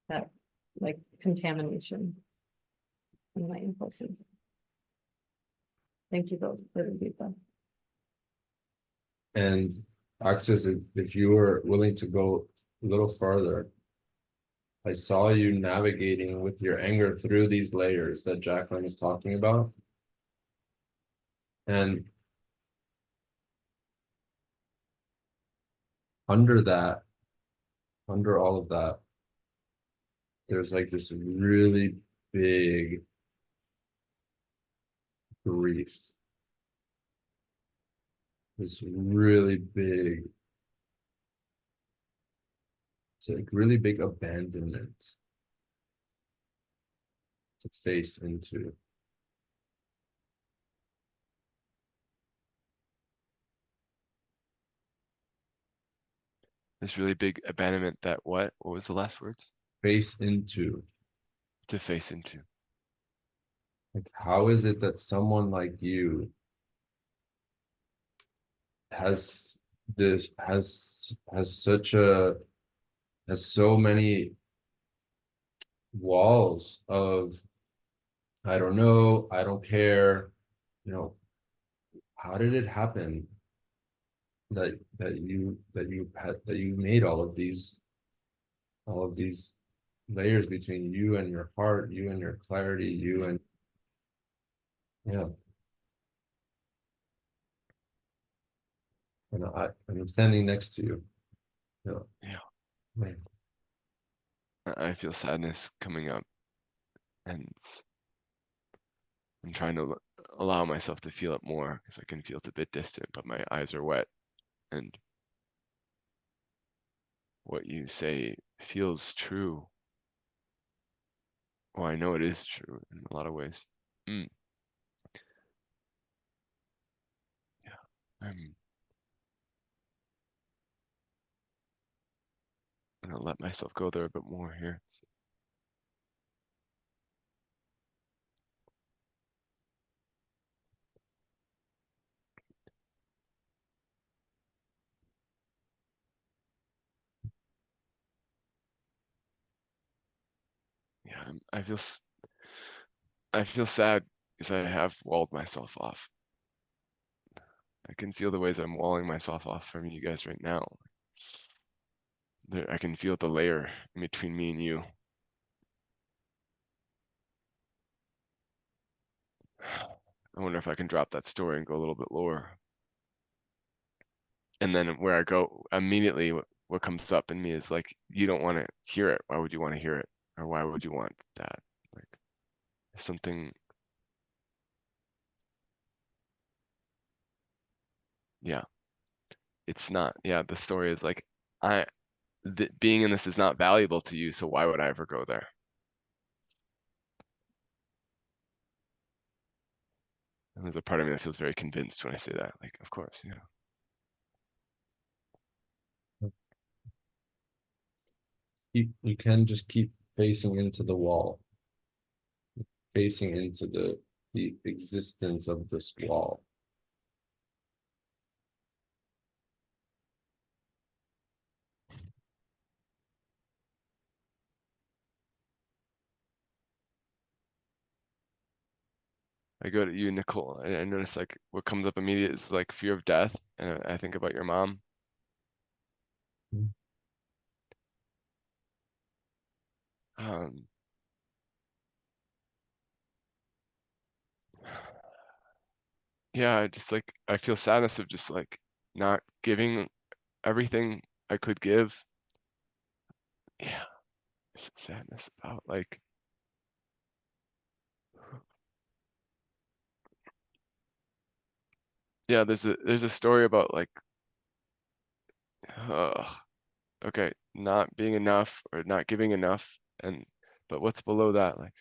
That like contamination in my impulses. Thank you both for the feedback. And Axis, if you were willing to go a little farther, I saw you navigating with your anger through these layers that Jacqueline is talking about. And under that, under all of that, there's like this really big grief. This really big, it's like really big abandonment to face into. This really big abandonment that what? What was the last words? Face into. To face into. Like, how is it that someone like you has this has such a has so many walls of I don't know, I don't care, you know, how did it happen that you made all of these layers between you and your heart, you and your clarity, you and yeah. And I'm standing next to you. Yeah. Yeah. Man. I feel sadness coming up, and I'm trying to allow myself to feel it more because I can feel it's a bit distant, but my eyes are wet, and what you say feels true. Well, I know it is true in a lot of ways. Mm. Yeah, I'm gonna let myself go there a bit more here. Yeah, I feel sad because I have walled myself off. I can feel the ways I'm walling myself off from you guys right now. I can feel the layer in between me and you. I wonder if I can drop that story and go a little bit lower. And then where I go immediately, what comes up in me is like, you don't want to hear it. Why would you want to hear it? Or why would you want that? Like something, yeah, it's not. Yeah, the story is like, being in this is not valuable to you, so why would I ever go there? And there's a part of me that feels very convinced when I say that. Like, of course, yeah. You can just keep facing into the wall, facing into the existence of this wall. I go to you, Nicole, I notice like what comes up immediate is like fear of death, and I think about your mom. Um, yeah, I just like I feel sadness of just like not giving everything I could give. Yeah, there's sadness about like yeah, there's a story about like okay, not being enough or not giving enough, and but what's below that, like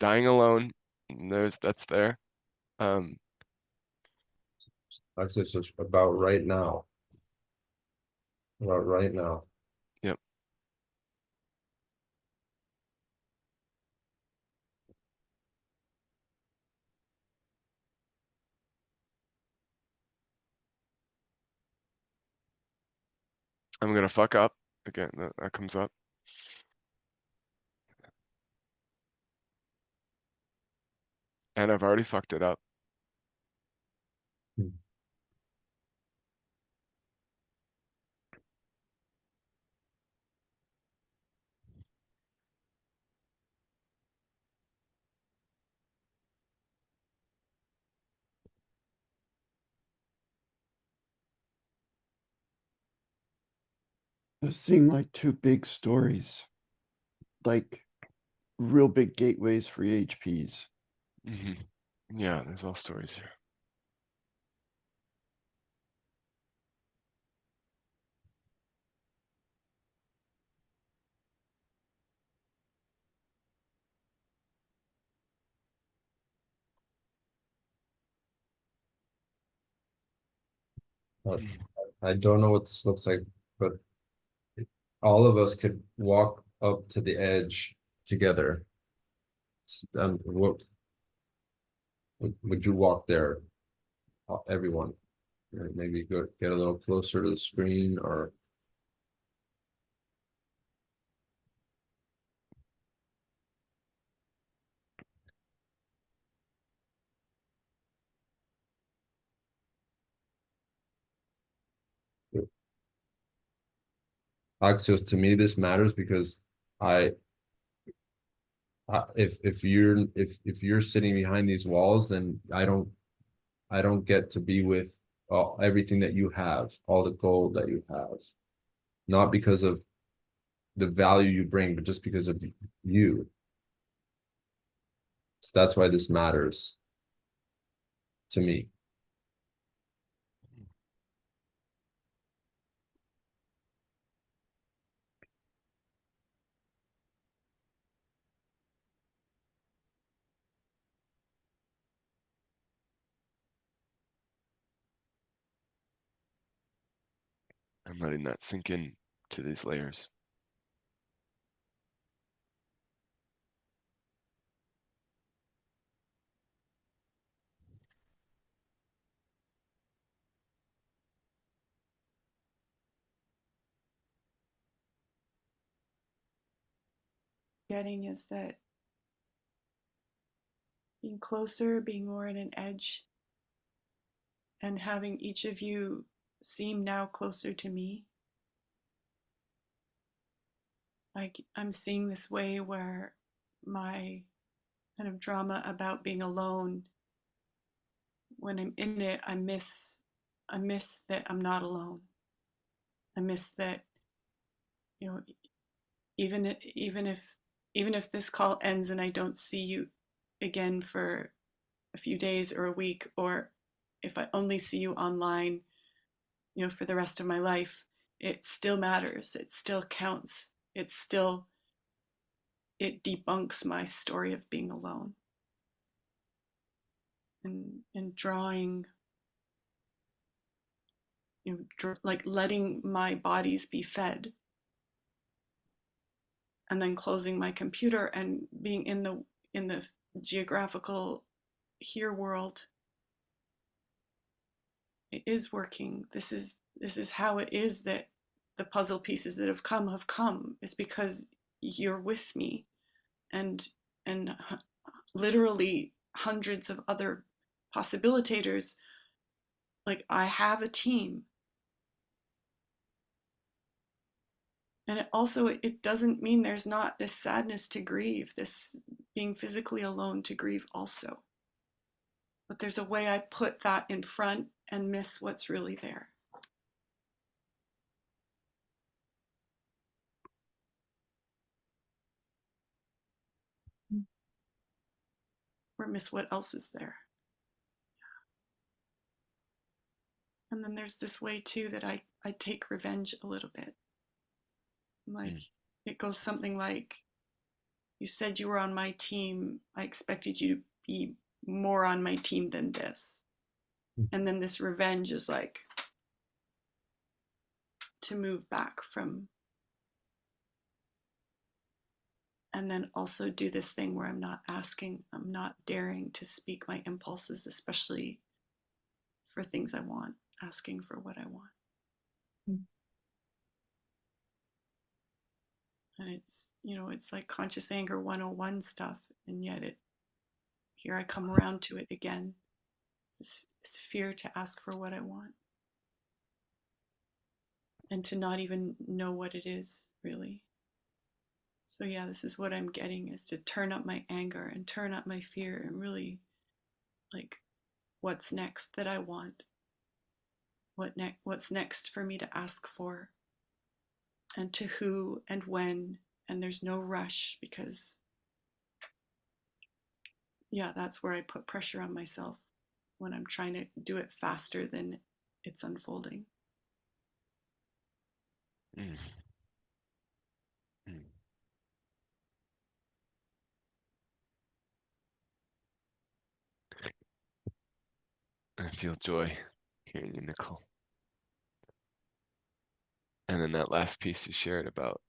dying alone, that's there. Um, Actually, it's just about right now. About right now. yep. I'm gonna fuck up again. That comes up. And I've already fucked it up. Hmm. Those seem like two big stories, like real big gateways for EHPs. Hmm. Yeah, there's all stories here. But Mm. I don't know what this looks like, but all of us could walk up to the edge together. What would you walk there? Everyone, maybe go get a little closer to the screen, or Axios. To me, this matters because I if you're sitting behind these walls, then I don't get to be with everything that you have, all the gold that you have, not because of the value you bring, but just because of you. So that's why this matters to me. I'm letting that sink in to these layers. Getting is that being closer, being more at an edge, and having each of you seem now closer to me. Like I'm seeing this way where my kind of drama about being alone, when I'm in it, I miss that I'm not alone. I miss that, you know, even if this call ends and I don't see you again for a few days or a week, or if I only see you online, you know, for the rest of my life, it still matters. It still counts. It debunks my story of being alone. And drawing, you know, like letting my bodies be fed, and then closing my computer and being in the geographical here world. It is working. This is how it is that the puzzle pieces that have come is because you're with me, and literally hundreds of other possibilitators, like I have a team. And it doesn't mean there's not this sadness to grieve, this being physically alone to grieve also. But there's a way I put that in front and miss what's really there. Or miss what else is there. And then there's this way too that I take revenge a little bit. Like it goes something like, you said you were on my team. I expected you to be more on my team than this. And then this revenge is like to move back from, and then also do this thing where I'm not daring to speak my impulses, especially for things I want, asking for what I want. And it's, it's like conscious anger 101 stuff. And yet here I come around to it again. This fear to ask for what I want. And to not even know what it is, really. So yeah, this is what I'm getting, is to turn up my anger and turn up my fear and really, like, what's next that I want? What's next for me to ask for? And to who and when? And there's no rush, because yeah, that's where I put pressure on myself when I'm trying to do it faster than it's unfolding. Mm. Mm. I feel joy hearing you, Nicole. And then that last piece you shared about,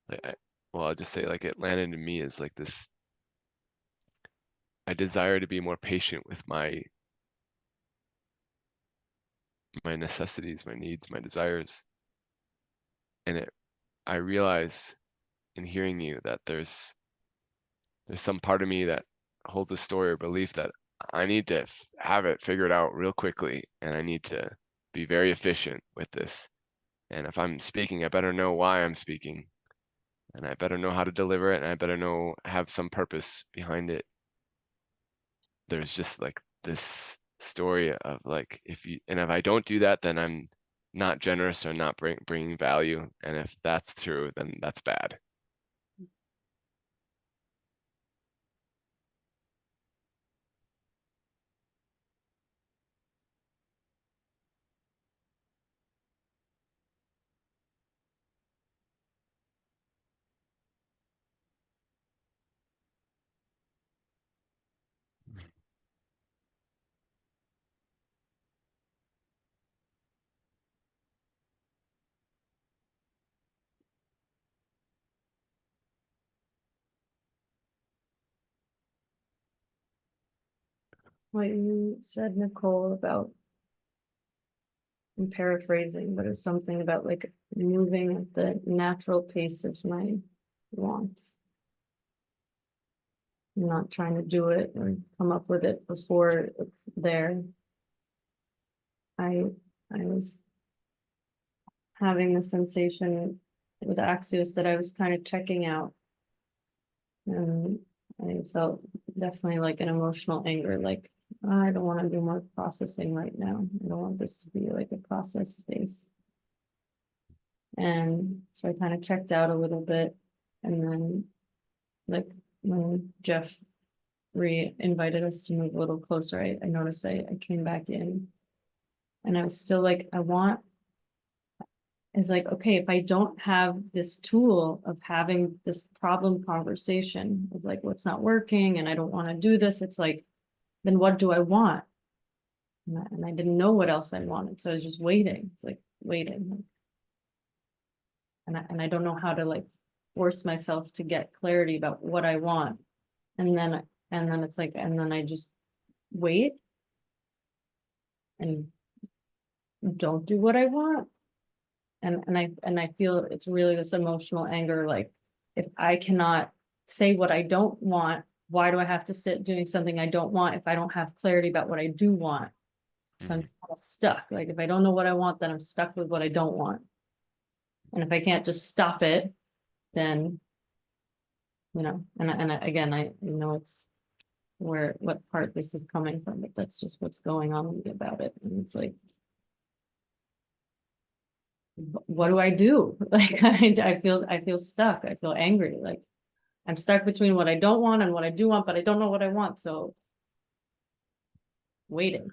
like, well, I'll just say, like, it landed in me as like this, I desire to be more patient with my necessities, my needs, my desires. And I realize in hearing you that there's some part of me that holds a story or belief that I need to have it figured out real quickly, and I need to be very efficient with this. And if I'm speaking, I better know why I'm speaking, and I better know how to deliver it, and I better have some purpose behind it. There's just like this story of like, if I don't do that, then I'm not generous or not bringing value. And if that's true, then that's bad. What you said, Nicole, about, I'm paraphrasing, but it's something about like moving at the natural pace of my wants. I'm not trying to do it or come up with it before it's there. I was having the sensation with Axios that I was kind of checking out. And I felt definitely like an emotional anger, like I don't want to do more processing right now. I don't want this to be like a process space. And so I kind of checked out a little bit. And then like when Jeff invited us to move a little closer, I noticed I came back in and I was still like, is like, okay, if I don't have this tool of having this problem conversation of like what's not working and I don't want to do this, it's like, then what do I want? And I didn't know what else I wanted. So I was just waiting. It's like waiting. And I don't know how to like force myself to get clarity about what I want. And then it's like, and then I just wait and don't do what I want. And I feel it's really this emotional anger, like if I cannot say what I don't want, why do I have to sit doing something I don't want if I don't have clarity about what I do want? So I'm kind of stuck. Like if I don't know what I want, then I'm stuck with what I don't want. And if I can't just stop it, then, you know, again, I know it's what part this is coming from, but that's just what's going on with me about it. And it's like, what do I do? Like I feel stuck. I feel angry. Like I'm stuck between what I don't want and what I do want, but I don't know what I want. So waiting.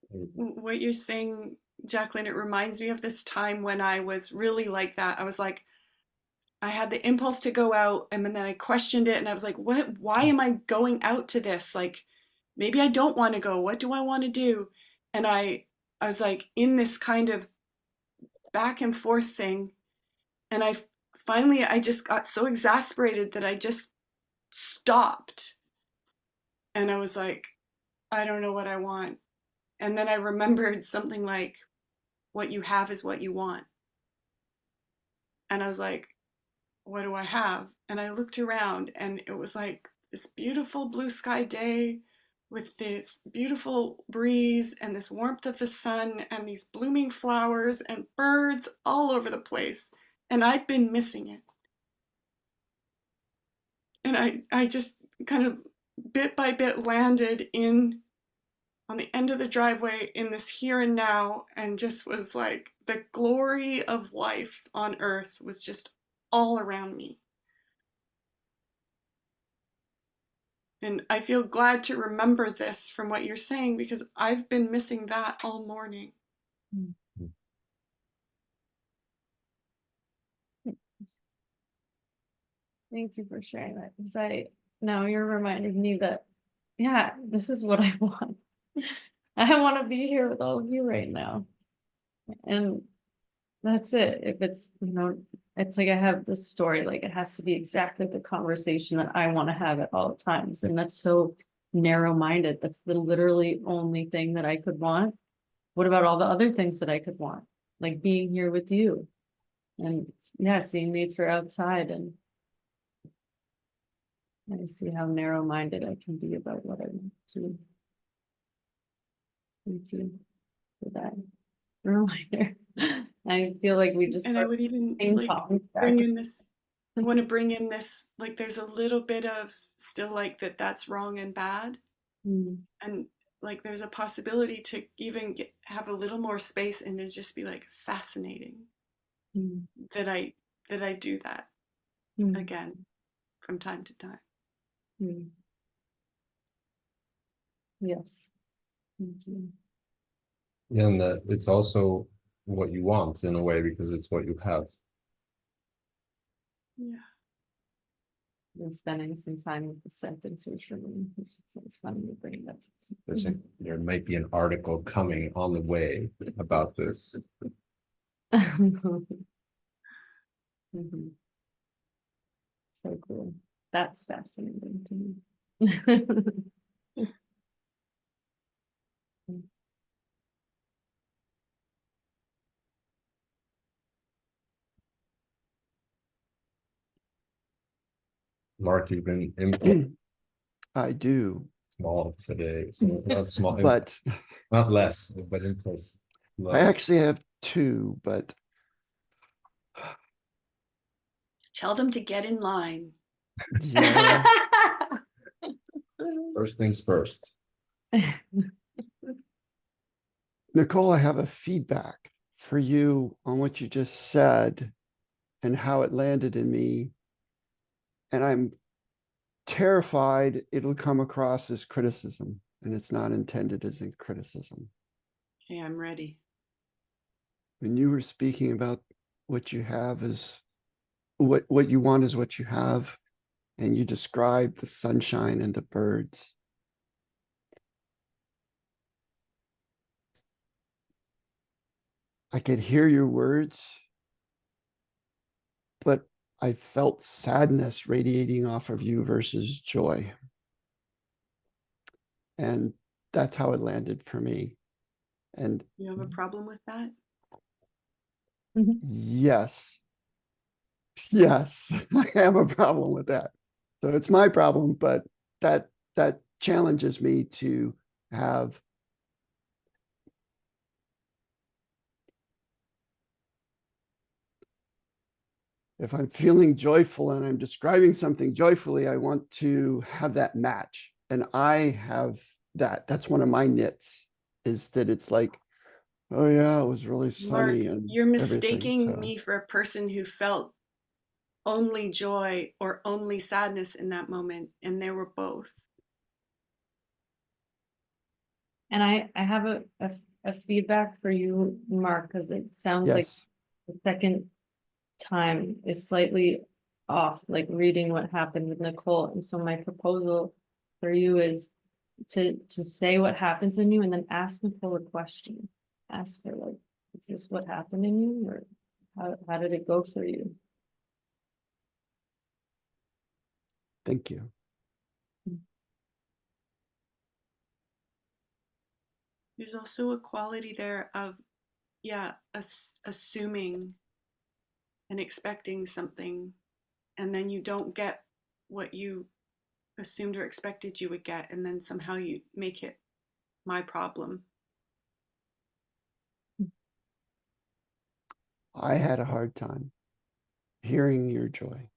What you're saying, Jacqueline, it reminds me of this time when I was really like that. I was like, I had the impulse to go out, and then I questioned it, and I was like, what, why am I going out to this? Like, maybe I don't want to go. What do I want to do? And I was like in this kind of back and forth thing. And I just got so exasperated that I just stopped. And I was like, I don't know what I want. And then I remembered something like, what you have is what you want. And I was like, what do I have? And I looked around, and it was like this beautiful blue sky day with this beautiful breeze and this warmth of the sun and these blooming flowers and birds all over the place. And I'd been missing it. And I just kind of bit by bit landed in on the end of the driveway in this here and now, and just was like the glory of life on earth was just all around me. And I feel glad to remember this from what you're saying, because I've been missing that all morning. Thank you for sharing that, because now you're reminding me that, yeah, this is what I want. I want to be here with all of you right now. And that's it. If it's, it's like I have this story, like it has to be exactly the conversation that I want to have at all times. And that's so narrow-minded. That's the literally only thing that I could want. What about all the other things that I could want? Like being here with you and yeah, seeing nature outside. And I see how narrow-minded I can be about what I want to. Thank you for that reminder. I feel like we just And I sort of would even ping like pong back. bring in this, I want to bring in this, like there's a little bit of still like that's wrong and bad. Mm, And like there's a possibility to even have a little more space and to just be like fascinating mm, that I do that mm, again from time to time. mm. Yes. Thank you. Yeah, and that it's also what you want in a way because it's what you have. Yeah. Been spending some time with the sentence recently. It's funny to bring it up. There might be an article coming on the way about this. Mhm. So cool. That's fascinating to me. Mark, you've been input I do, small today, so not small, but not less, but inputs. I actually have two, but Tell them to get in line. yeah, First things first. Nicole, I have a feedback for you on what you just said and how it landed in me. And I'm terrified it'll come across as criticism, and it's not intended as a criticism. Hey, I'm ready. When you were speaking about what you have is what you want is what you have, and you described the sunshine and the birds. I could hear your words, but I felt sadness radiating off of you versus joy. And that's how it landed for me. And You have a problem with that? yes, Yes, I have a problem with that. So it's my problem, but that challenges me to have if I'm feeling joyful and I'm describing something joyfully, I want to have that match. And I have that. That's one of my nits is that it's like, oh yeah, it was really Mark, sunny and you're everything. mistaking So me for a person who felt only joy or only sadness in that moment, and there were both. And I have a feedback for you, Mark, because it sounds like yes, the second time is slightly off, like reading what happened with Nicole. And so my proposal for you is to say what happens in you and then ask Nicole a question. Ask her like, is this what happened in you, or how did it go for you? thank you. There's also a quality there of, yeah, assuming and expecting something, and then you don't get what you assumed or expected you would get, and then somehow you make it my problem. I had a hard time hearing your joy.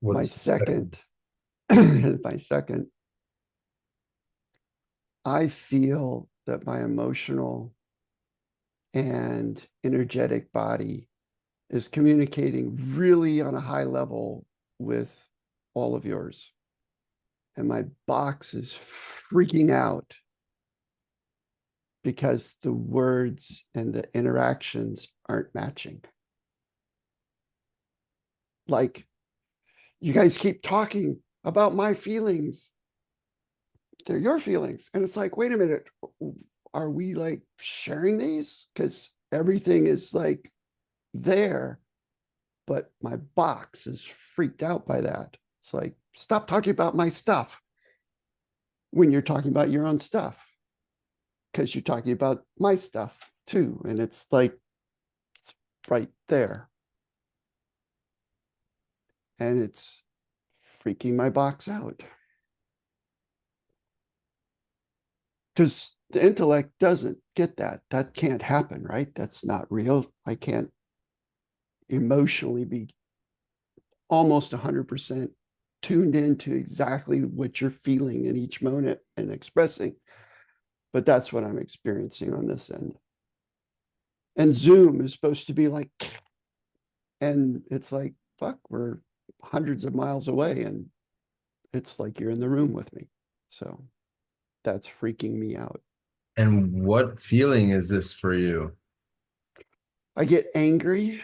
My What's second, my second, I feel that my emotional and energetic body is communicating really on a high level with all of yours. And my box is freaking out because the words and the interactions aren't matching. Like, you guys keep talking about my feelings. They're your feelings. And it's like, wait a minute, are we like sharing these? Because everything is like there, but my box is freaked out by that. It's like, stop talking about my stuff when you're talking about your own stuff, because you're talking about my stuff too. And it's like, it's right there. And it's freaking my box out. Because the intellect doesn't get that. That can't happen, right? That's not real. I can't emotionally be almost 100% tuned into exactly what you're feeling in each moment and expressing. But that's what I'm experiencing on this end. And Zoom is supposed to be like, and it's like, fuck, we're hundreds of miles away and it's like you're in the room with me. So that's freaking me out. and what feeling is this for you? I get angry.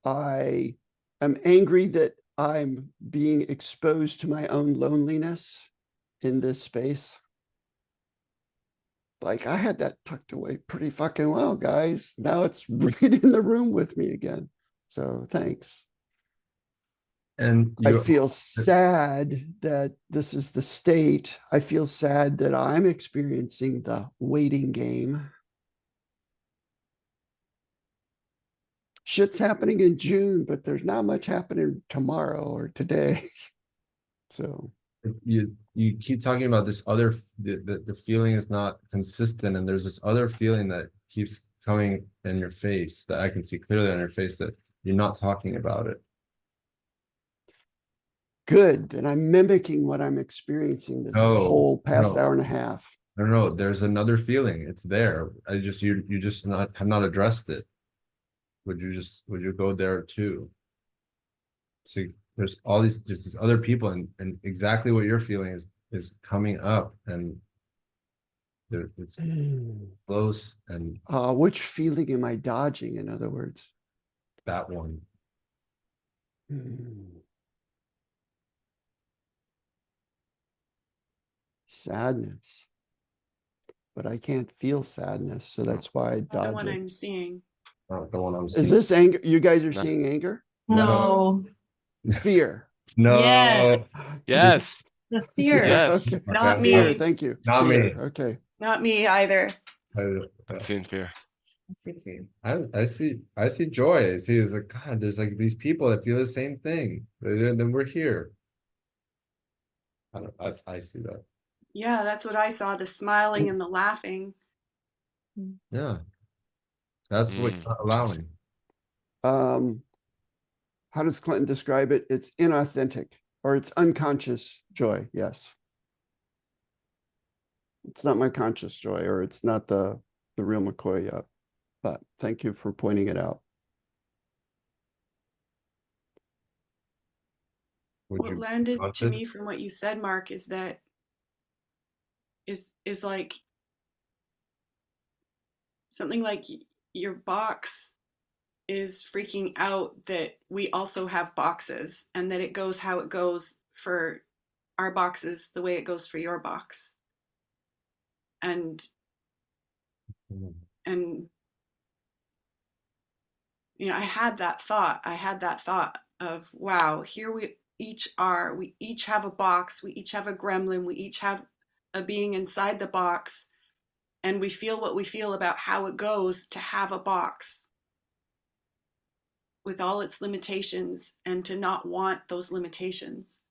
I am angry that I'm being exposed to my own loneliness in this space. Like, I had that tucked away pretty fucking well, guys. Now it's right in the room with me again. So thanks. And I you, feel sad that this is the state. I feel sad that I'm experiencing the waiting game. Shit's happening in June, but there's not much happening tomorrow or today. So you keep talking about this other the feeling is not consistent, and there's this other feeling that keeps coming in your face that I can see clearly on your face that you're not talking about it. good that I'm mimicking what I'm experiencing this No, whole past no, hour and a half. no. There's another feeling. It's there. You just not have not addressed it. Would you go there too? So there's these other people, and exactly what you're feeling is coming up, and it's close, and Which feeling am I dodging, in other words? that one. Sadness. But I can't feel sadness, so that's why I Not the dodge one it. I'm seeing. Not the one I'm Is seeing. this anger? You guys are No. seeing anger? No. Fear. Yes. No. Yes. The fear. Yes. Okay. Not Fear. me. Thank you. Not Fear. me. Okay. Not me either. I'm seeing fear. Let's see for you. I see joy. I see it's like God. There's like these people that feel the same thing. Then we're here. I don't. I see that. Yeah, that's what I saw, the smiling and the laughing. Yeah, that's what Mm, you're interesting. allowing. Um, how does Clinton describe it? It's inauthentic or it's unconscious joy. Yes. It's not my conscious joy, or it's not the real McCoy yet. But thank you for pointing it out. Would What you be landed to haunted? me from what you said, Mark, is that is like something like your box is freaking out that we also have boxes and that it goes how it goes for our boxes the way it goes for your box. And Mm. and you know, I had that thought of, wow, here we each are, we each have a box, we each have a gremlin, we each have a being inside the box, and we feel what we feel about how it goes to have a box with all its limitations and to not want those limitations.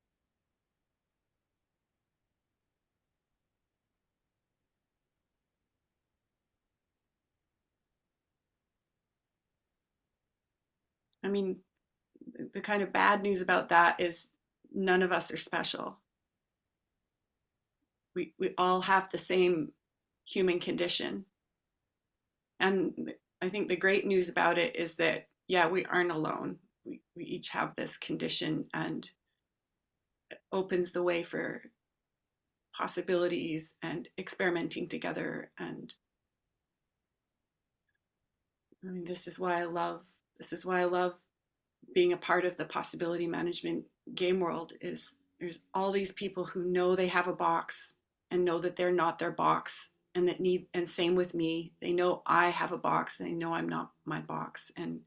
I mean, the kind of bad news about that is none of us are special. We all have the same human condition. And I think the great news about it is that, yeah, we aren't alone. We each have this condition, and it opens the way for possibilities and experimenting together. And I mean, this is why I love being a part of the possibility management game world. Is there's all these people who know they have a box and know that they're not their box, and that need, and same with me, they know I have a box and they know I'm not my box. And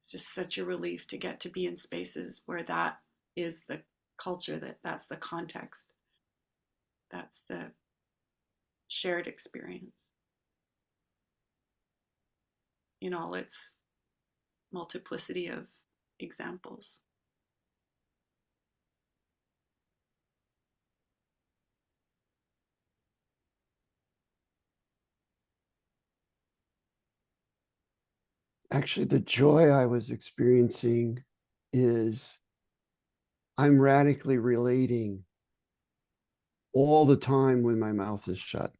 it's just such a relief to get to be in spaces where that is the culture, that's the context, that's the shared experience in all its multiplicity of examples. Actually, the joy I was experiencing is I'm radically relating all the time when my mouth is shut.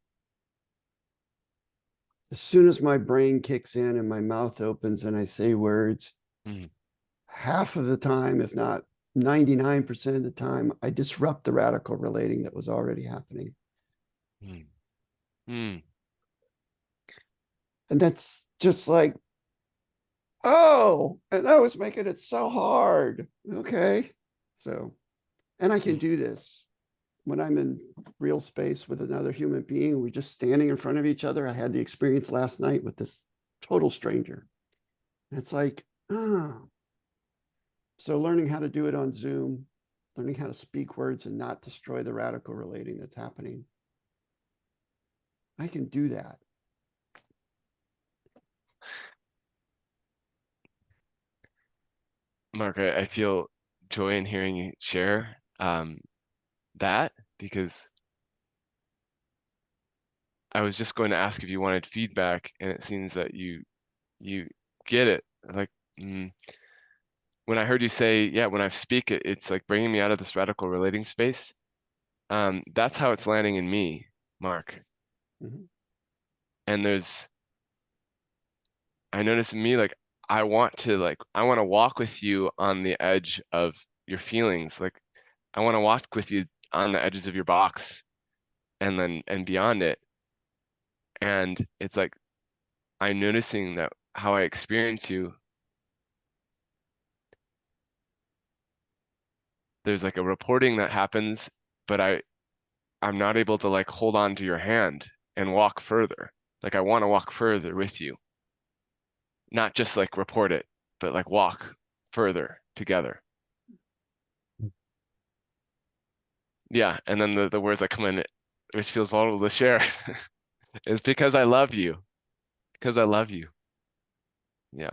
As soon as my brain kicks in and my mouth opens and I say words, Mm, half of the time, if not 99% of the time, I disrupt the radical relating that was already happening. mm, mm. And that's just like, oh, and that was making it so hard. Okay. So, and I can do this when I'm in real space with another human being. We're just standing in front of each other. I had the experience last night with this total stranger. And it's like, oh. So learning how to do it on Zoom, learning how to speak words and not destroy the radical relating that's happening. I can do that. Mark, I feel joy in hearing you share that, because I was just going to ask if you wanted feedback, and it seems that you get it. Like, when I heard you say, yeah, when I speak, it's like bringing me out of this radical relating space. That's how it's landing in me, Mark. Mhm. And I notice in me, like, I want to walk with you on the edge of your feelings. Like, I want to walk with you on the edges of your box and beyond it. And it's like, I'm noticing that how I experience you, there's like a reporting that happens, but I'm not able to like hold on to your hand and walk further. Like, I want to walk further with you, not just like report it, but like walk further together. Yeah, and then the words that come in, which feels vulnerable to share. It's because I love you. Because I love you. Yeah.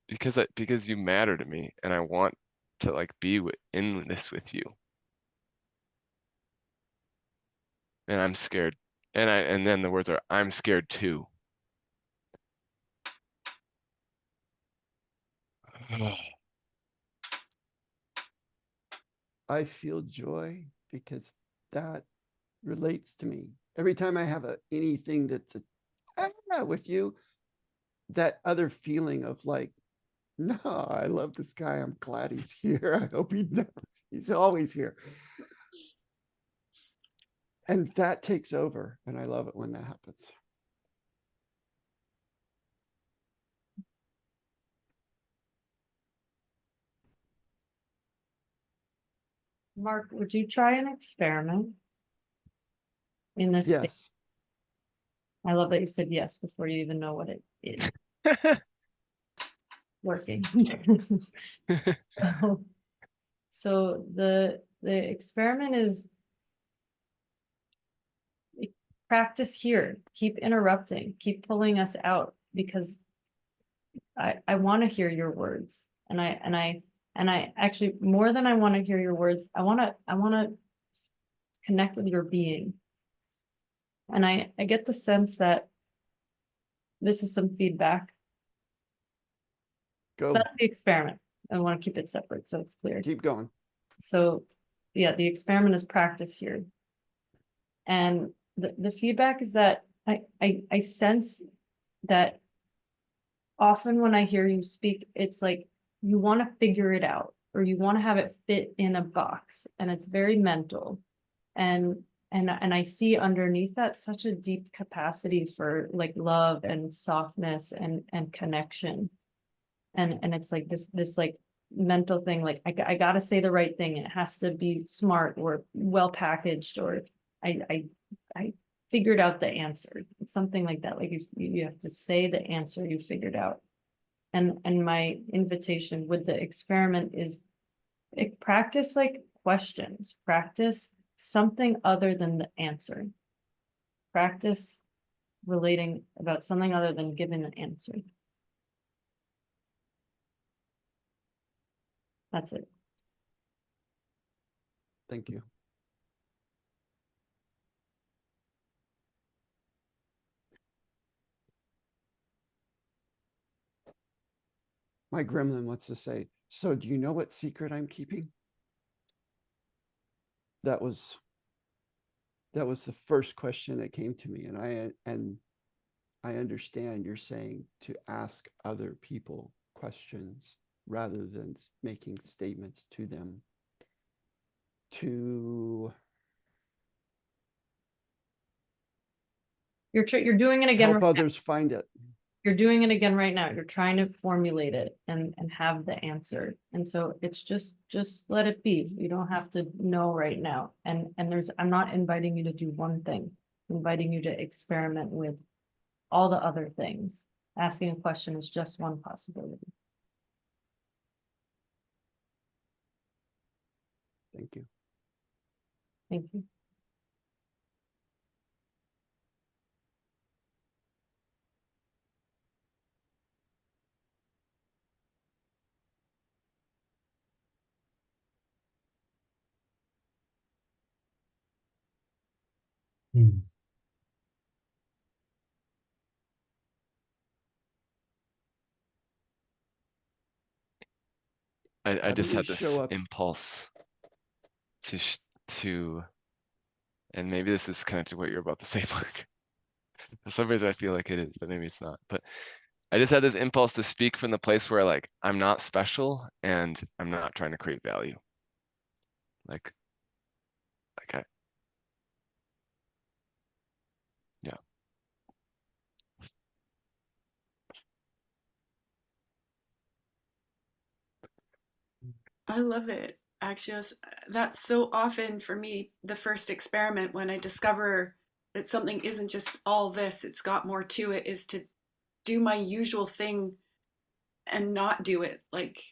Because you matter to me and I want to like be in this with you. And I'm scared. And then the words are I'm scared too. I feel joy because that relates to me. Every time I have anything that's with you, that other feeling of like, no, I love this guy. I'm glad he's here. I hope he's always here. And that takes over. And I love it when that happens. Mark, would you try an experiment in this space? Yes. I love that you said yes before you even know what it is. Working. So the experiment is practice here. Keep interrupting. Keep pulling us out because I want to hear your words, and I actually more than I want to hear your words, I want to connect with your being, and I get the sense that this is some feedback. So Go. that's the experiment. I want to keep it separate so it's clear. Keep going. So yeah, the experiment is practice here. And the feedback is that I sense that often when I hear you speak, it's like you want to figure it out or you want to have it fit in a box, and it's very mental. And I see underneath that such a deep capacity for like love and softness and connection. And it's like this like mental thing, like I gotta say the right thing. It has to be smart or well packaged, or I figured out the answer. It's something like that. Like you have to say the answer you figured out. And my invitation with the experiment is practice like questions, practice something other than the answer. Practice relating about something other than giving an answer. That's it. Thank you. My gremlin wants to say, so do you know what secret I'm keeping? That was the first question that came to me. And I understand you're saying to ask other people questions rather than making statements to them to You're doing it again. help others find it. You're doing it again right now. You're trying to formulate it and have the answer. And so it's just let it be. You don't have to know right now. And I'm not inviting you to do one thing. I'm inviting you to experiment with all the other things. Asking a question is just one possibility. Thank you. Thank you. I How do just we had show this up? impulse to, and maybe this is connected to what you're about to say, Mark. For some reason I feel like it is, but maybe it's not. But I just had this impulse to speak from the place where like I'm not special and I'm not trying to create value. Like I, yeah. I love it. Actually, that's so often for me the first experiment when I discover that something isn't just all this, it's got more to it, is to do my usual thing and not do it. Like,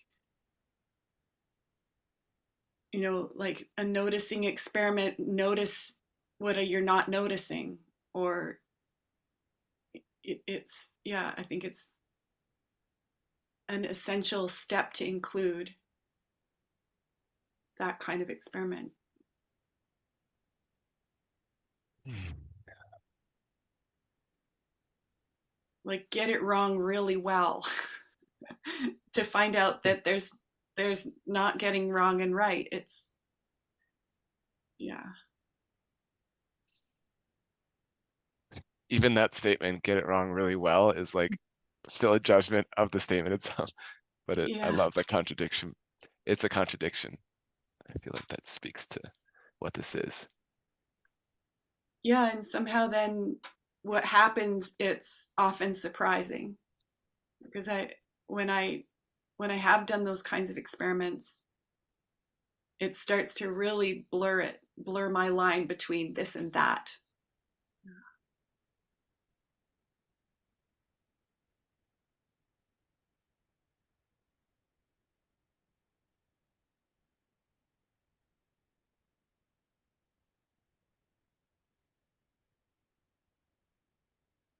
like a noticing experiment, notice what you're not noticing, or it's, yeah, I think it's an essential step to include that kind of experiment. Like, get it wrong really well to find out that there's not getting wrong and right. It's, yeah. Even that statement, get it wrong really well, is like still a judgment of the statement itself. But I Yeah. love the contradiction. It's a contradiction. I feel like that speaks to what this is. Yeah, and somehow then what happens, it's often surprising. Because when I have done those kinds of experiments, it starts to really blur my line between this and that.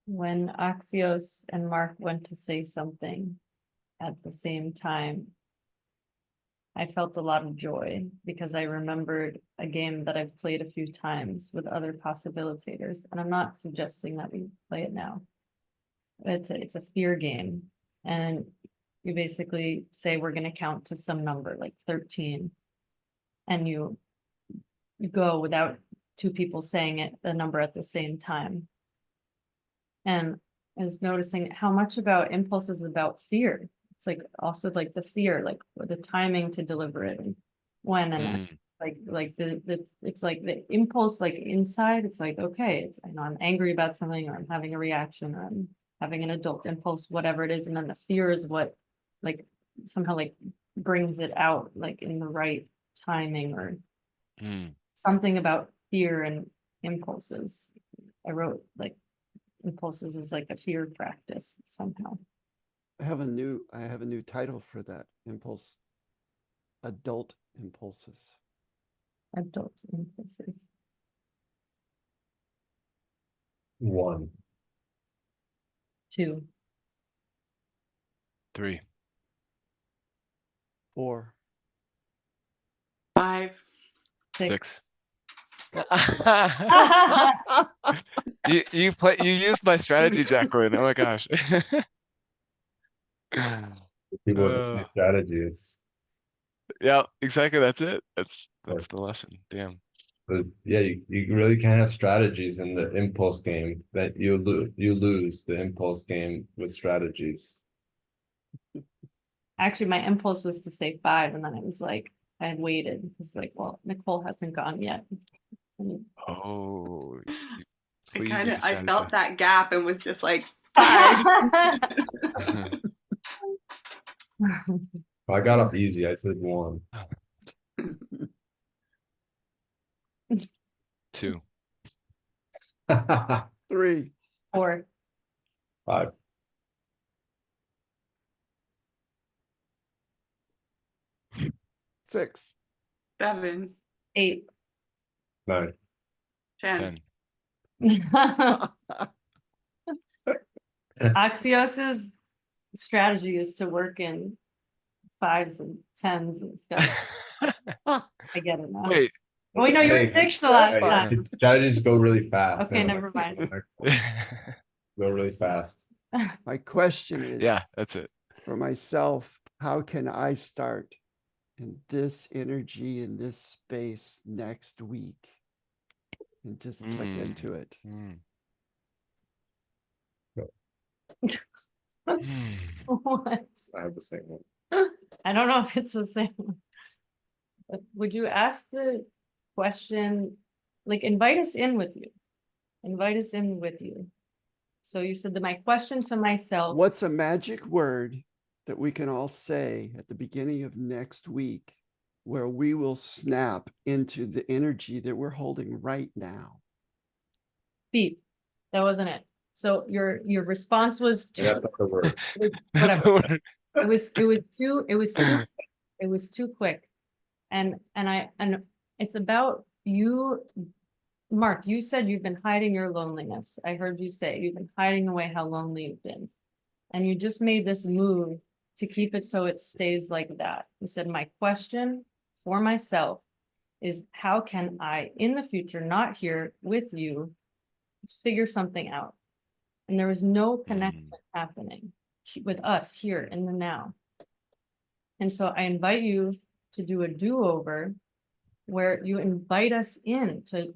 When Axios and Mark went to say something at the same time, I felt a lot of joy because I remembered a game that I've played a few times with other possibilitators, and I'm not suggesting that we play it now. It's a fear game, and you basically say we're going to count to some number like 13, and you go without two people saying it the number at the same time. And I was noticing how much about impulse is about fear. It's like also like the fear, like the timing to deliver it and when and like the it's like the impulse like inside, it's like, okay, it's, I know I'm angry about something, or I'm having a reaction, or I'm having an adult impulse, whatever it is, and then the fear is what like somehow like brings it out like in the right timing, or something about fear and impulses. I wrote like impulses is like a fear practice somehow. I have a new title for that impulse. Adult impulses. Adult impulses. 1, 2, 3, 4, 5, 6. 6. You used my strategy, Jacqueline. Oh my gosh. people with the same strategy. It's Yeah, exactly. That's it. That's the lesson. Damn. yeah, you really can't have strategies in the impulse game. That you lose the impulse game with strategies. Actually, my impulse was to say 5, and then I was like, I had waited. It's like, well, Nicole hasn't gone yet. Oh, I felt that gap and was just like 5. I got off easy. I said 1. 2. 3, 4, 5. 6, 7, 8. 9. 10. 10. Axios's strategy is to work in 5s and 10s and stuff. I get it now. Wait. Oh, wait, no, you were Hey, 6 the last fine. time. Strategies go really fast. Okay, never mind. Go really fast. My question is, Yeah, that's it. for myself, how can I start in this energy, in this space next week? And just click into it. What? I have the same one. I don't know if it's the same one. But would you ask the question, like invite us in with you? Invite us in with you. So you said that my question to myself. What's a magic word that we can all say at the beginning of next week where we will snap into the energy that we're holding right now? Beep. That wasn't it. So your response was That's not the word. whatever. It was too quick. And it's about you Mark, you said you've been hiding your loneliness. I heard you say you've been hiding away how lonely you've been. And you just made this move to keep it so it stays like that. You said, my question for myself is how can I, in the future, not here with you, figure something out? And there was no connection happening with us here in the now. And so I invite you to do a do-over where you invite us in to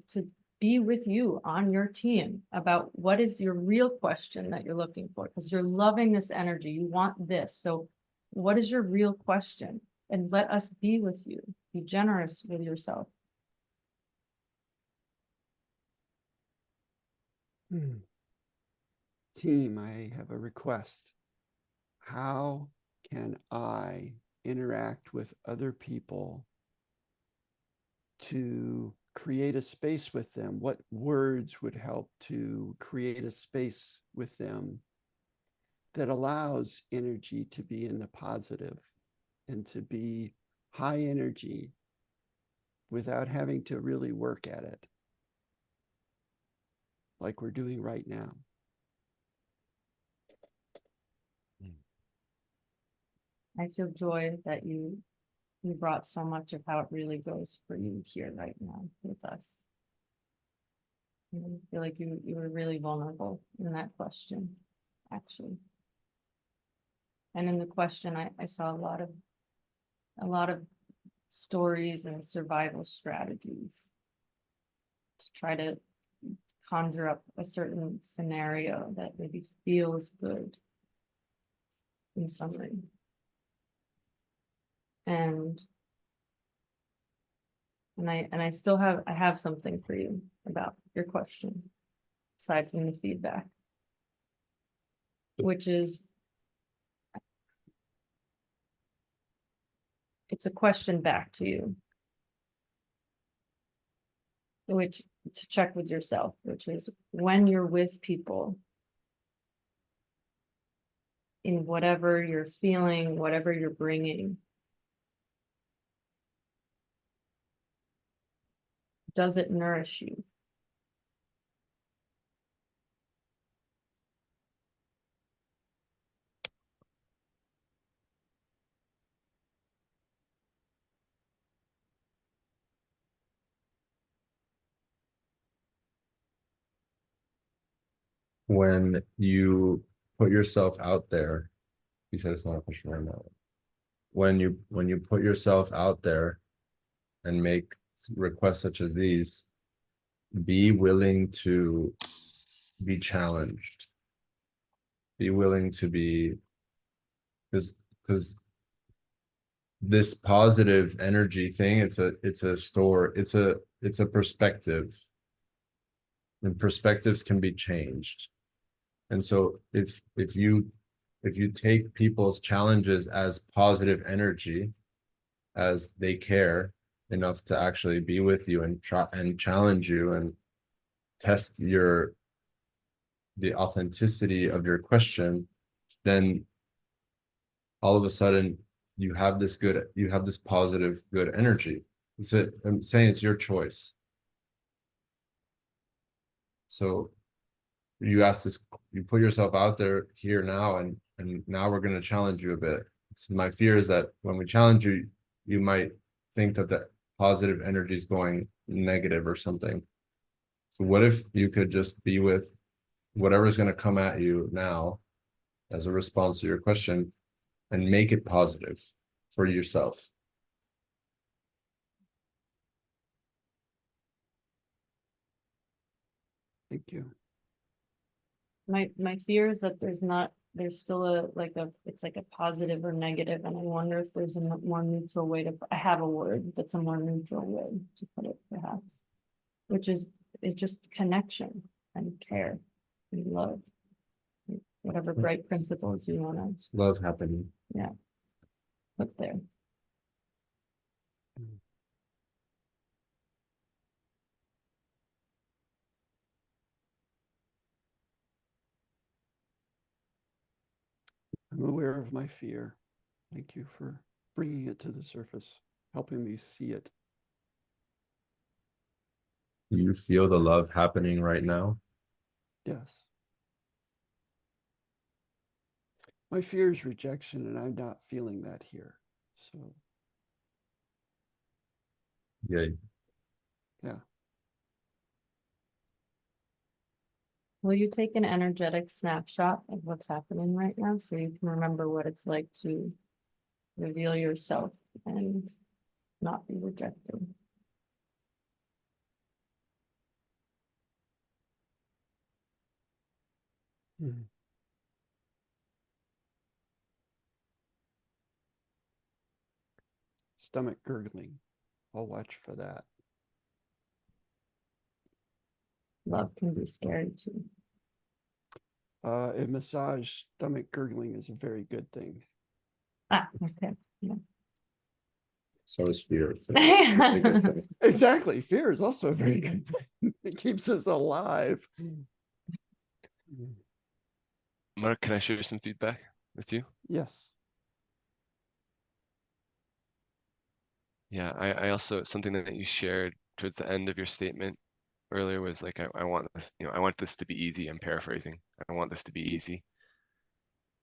be with you on your team about what is your real question that you're looking for, because you're loving this energy. You want this. So what is your real question? And let us be with you. Be generous with yourself. Team, I have a request. How can I interact with other people to create a space with them? What words would help to create a space with them that allows energy to be in the positive and to be high energy without having to really work at it like we're doing right now? I feel joy that you brought so much of how it really goes for you here right now with us. I feel like you were really vulnerable in that question, actually. And in the question, I saw a lot of stories and survival strategies to try to conjure up a certain scenario that maybe feels good in summary. And I still have something for you about your question, aside from the feedback, which is it's a question back to you, which to check with yourself, which is when you're with people in whatever you're feeling, whatever you're bringing, does it nourish you? When you put yourself out there, you said it's not a question right now. When you put yourself out there and make requests such as these, be willing to be challenged. Be willing to be, because this positive energy thing, it's a perspective, and perspectives can be changed. And so if you take people's challenges as positive energy, as they care enough to actually be with you and try and challenge you and test the authenticity of your question, then all of a sudden you have this positive good energy. I'm saying it's your choice. So you put yourself out there here now, and now we're going to challenge you a bit. So my fear is that when we challenge you, you might think that the positive energy is going negative or something. So what if you could just be with whatever's going to come at you now as a response to your question and make it positive for yourself? Thank you. My fear is that there's still it's like a positive or negative, and I wonder if there's a more neutral way I have a word that's a more neutral way to put it, perhaps, which is just connection and care and love, whatever bright principles you want to Love happening. put there. I'm aware of my fear. Thank you for bringing it to the surface, helping me see it. Do you feel the love happening right now? Yes. My fear is rejection, and I'm not feeling that here. So, Yeah. yeah. Will you take an energetic snapshot of what's happening right now so you can remember what it's like to reveal yourself and not be rejected? Mhm. Stomach gurgling. I'll watch for that. Love can be scary too. A massage, stomach gurgling is a very good thing. Ah, okay. Yeah. So is fear. So it's a good thing. Exactly. Fear is also a very good thing. It keeps us alive. Mark, can I share some feedback with you? Yes. Yeah, I also, something that you shared towards the end of your statement earlier was like, I want this, I want this to be easy. I'm paraphrasing. I want this to be easy.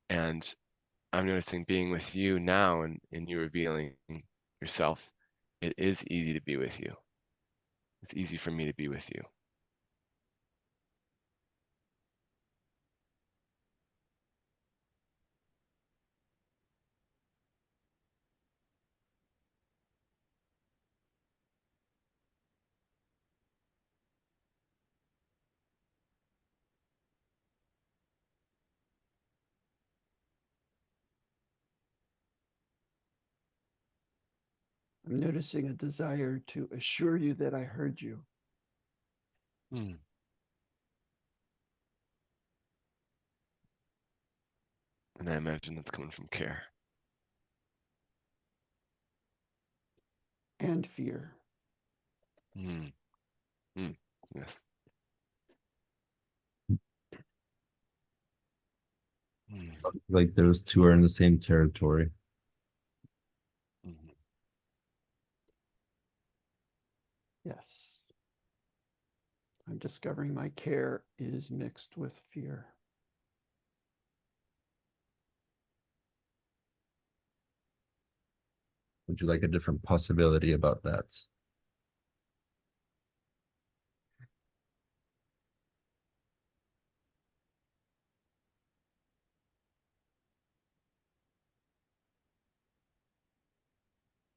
And I'm noticing being with you now and you revealing yourself, it is easy to be with you. It's easy for me to be with you. I'm noticing a desire to assure you that I heard you. Hmm. And I imagine that's coming from care. And fear. Hmm. Hmm. Yes. Hmm. Like those two are in the same territory. Hmm. Yes. I'm discovering my care is mixed with fear. Would you like a different possibility about that?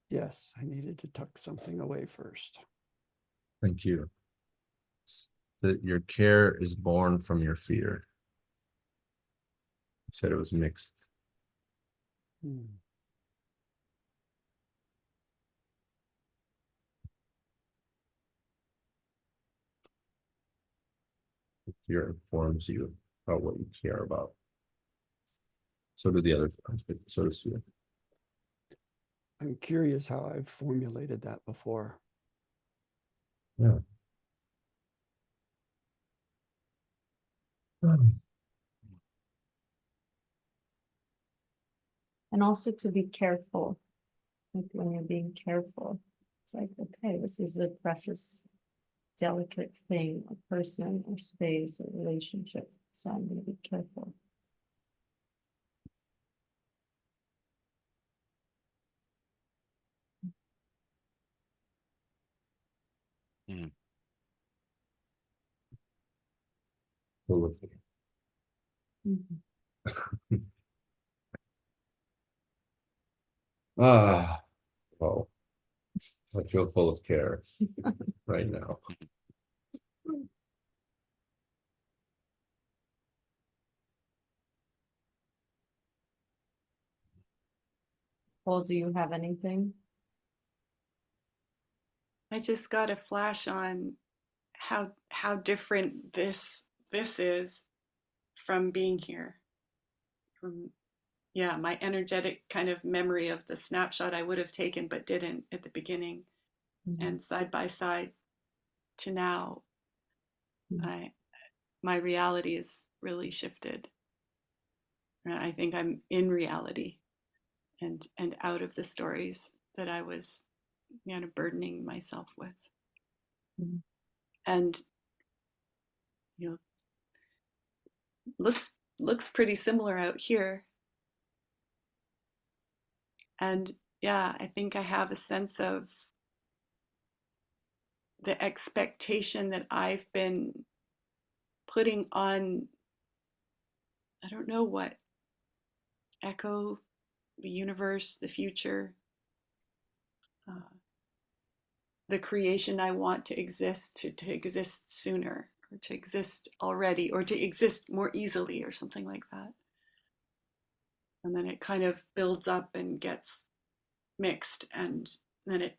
Yes, I needed to tuck something away first. Thank you. That your care is born from your fear. You said it was mixed. Hmm. Fear informs you about what you care about. So do the other aspects. So does fear. I'm curious how I've formulated that before. Yeah. And also to be careful. Like when you're being careful, it's like, okay, this is a precious, delicate thing, a person or space or relationship. So I'm going to be careful. Hmm. Full of fear. Mhm. Ah, well, I feel full of care right now. Paul, do you have anything? I just got a flash on how different this is from being here. From yeah, my energetic kind of memory of the snapshot I would have taken but didn't at the beginning, and side by side to now, I my reality is really shifted. And I think I'm in reality and out of the stories that I was burdening myself with. Mhm. And you know, looks pretty similar out here. And yeah, I think I have a sense of the expectation that I've been putting on, I don't know what, echo, the universe, the future, uh, the creation I want to exist, to exist sooner, or to exist already, or to exist more easily, or something like that. And then it kind of builds up and gets mixed, and then it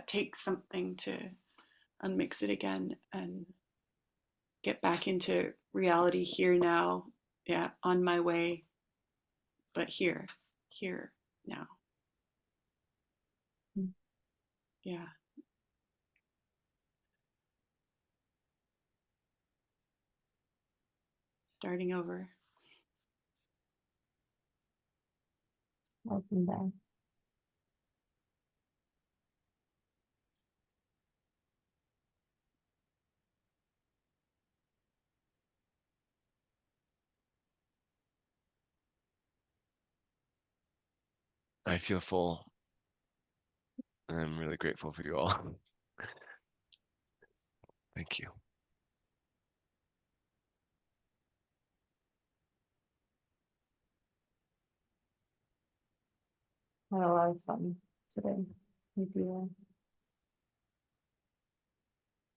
takes something to unmix it again and get back into reality here now. Yeah, on my way, but here now. Yeah. Starting over. Welcome back. I feel full. And I'm really grateful for you all. Thank you. Had a lot of fun today with you all.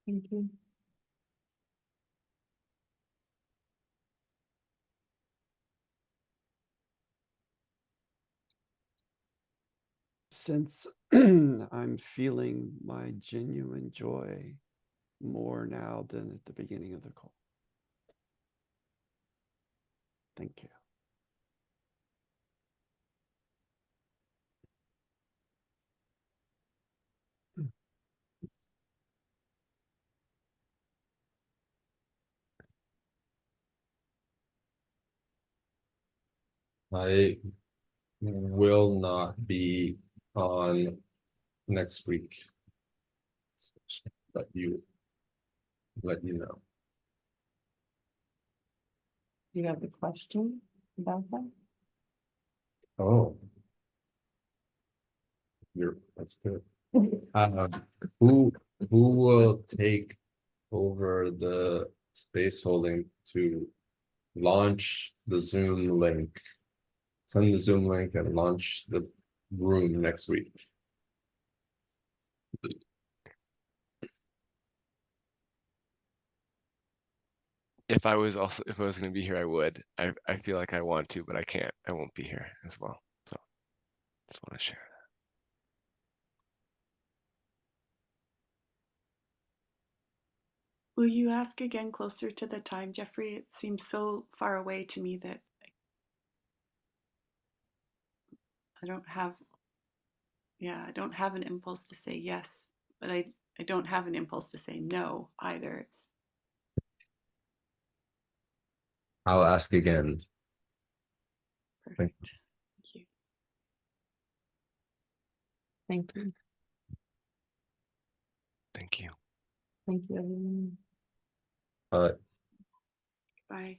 Thank you. Since I'm feeling my genuine joy more now than at the beginning of the call. Thank you. I will not be on next week. Let you know. Do you have a question about that? Oh, that's good. Who will take over the space holding to launch the Zoom link? Send the Zoom link and launch the room next week. If I was going to be here, I would. I feel like I want to, but I can't. I won't be here as well. So just want to share that. Will you ask again closer to the time, Jeffrey? It seems so far away to me that I don't have, I don't have an impulse to say yes, but I don't have an impulse to say no either. It's I'll ask again. perfect. Thank you. Thank you. Thank you. Thank you, everyone. Uh, Bye.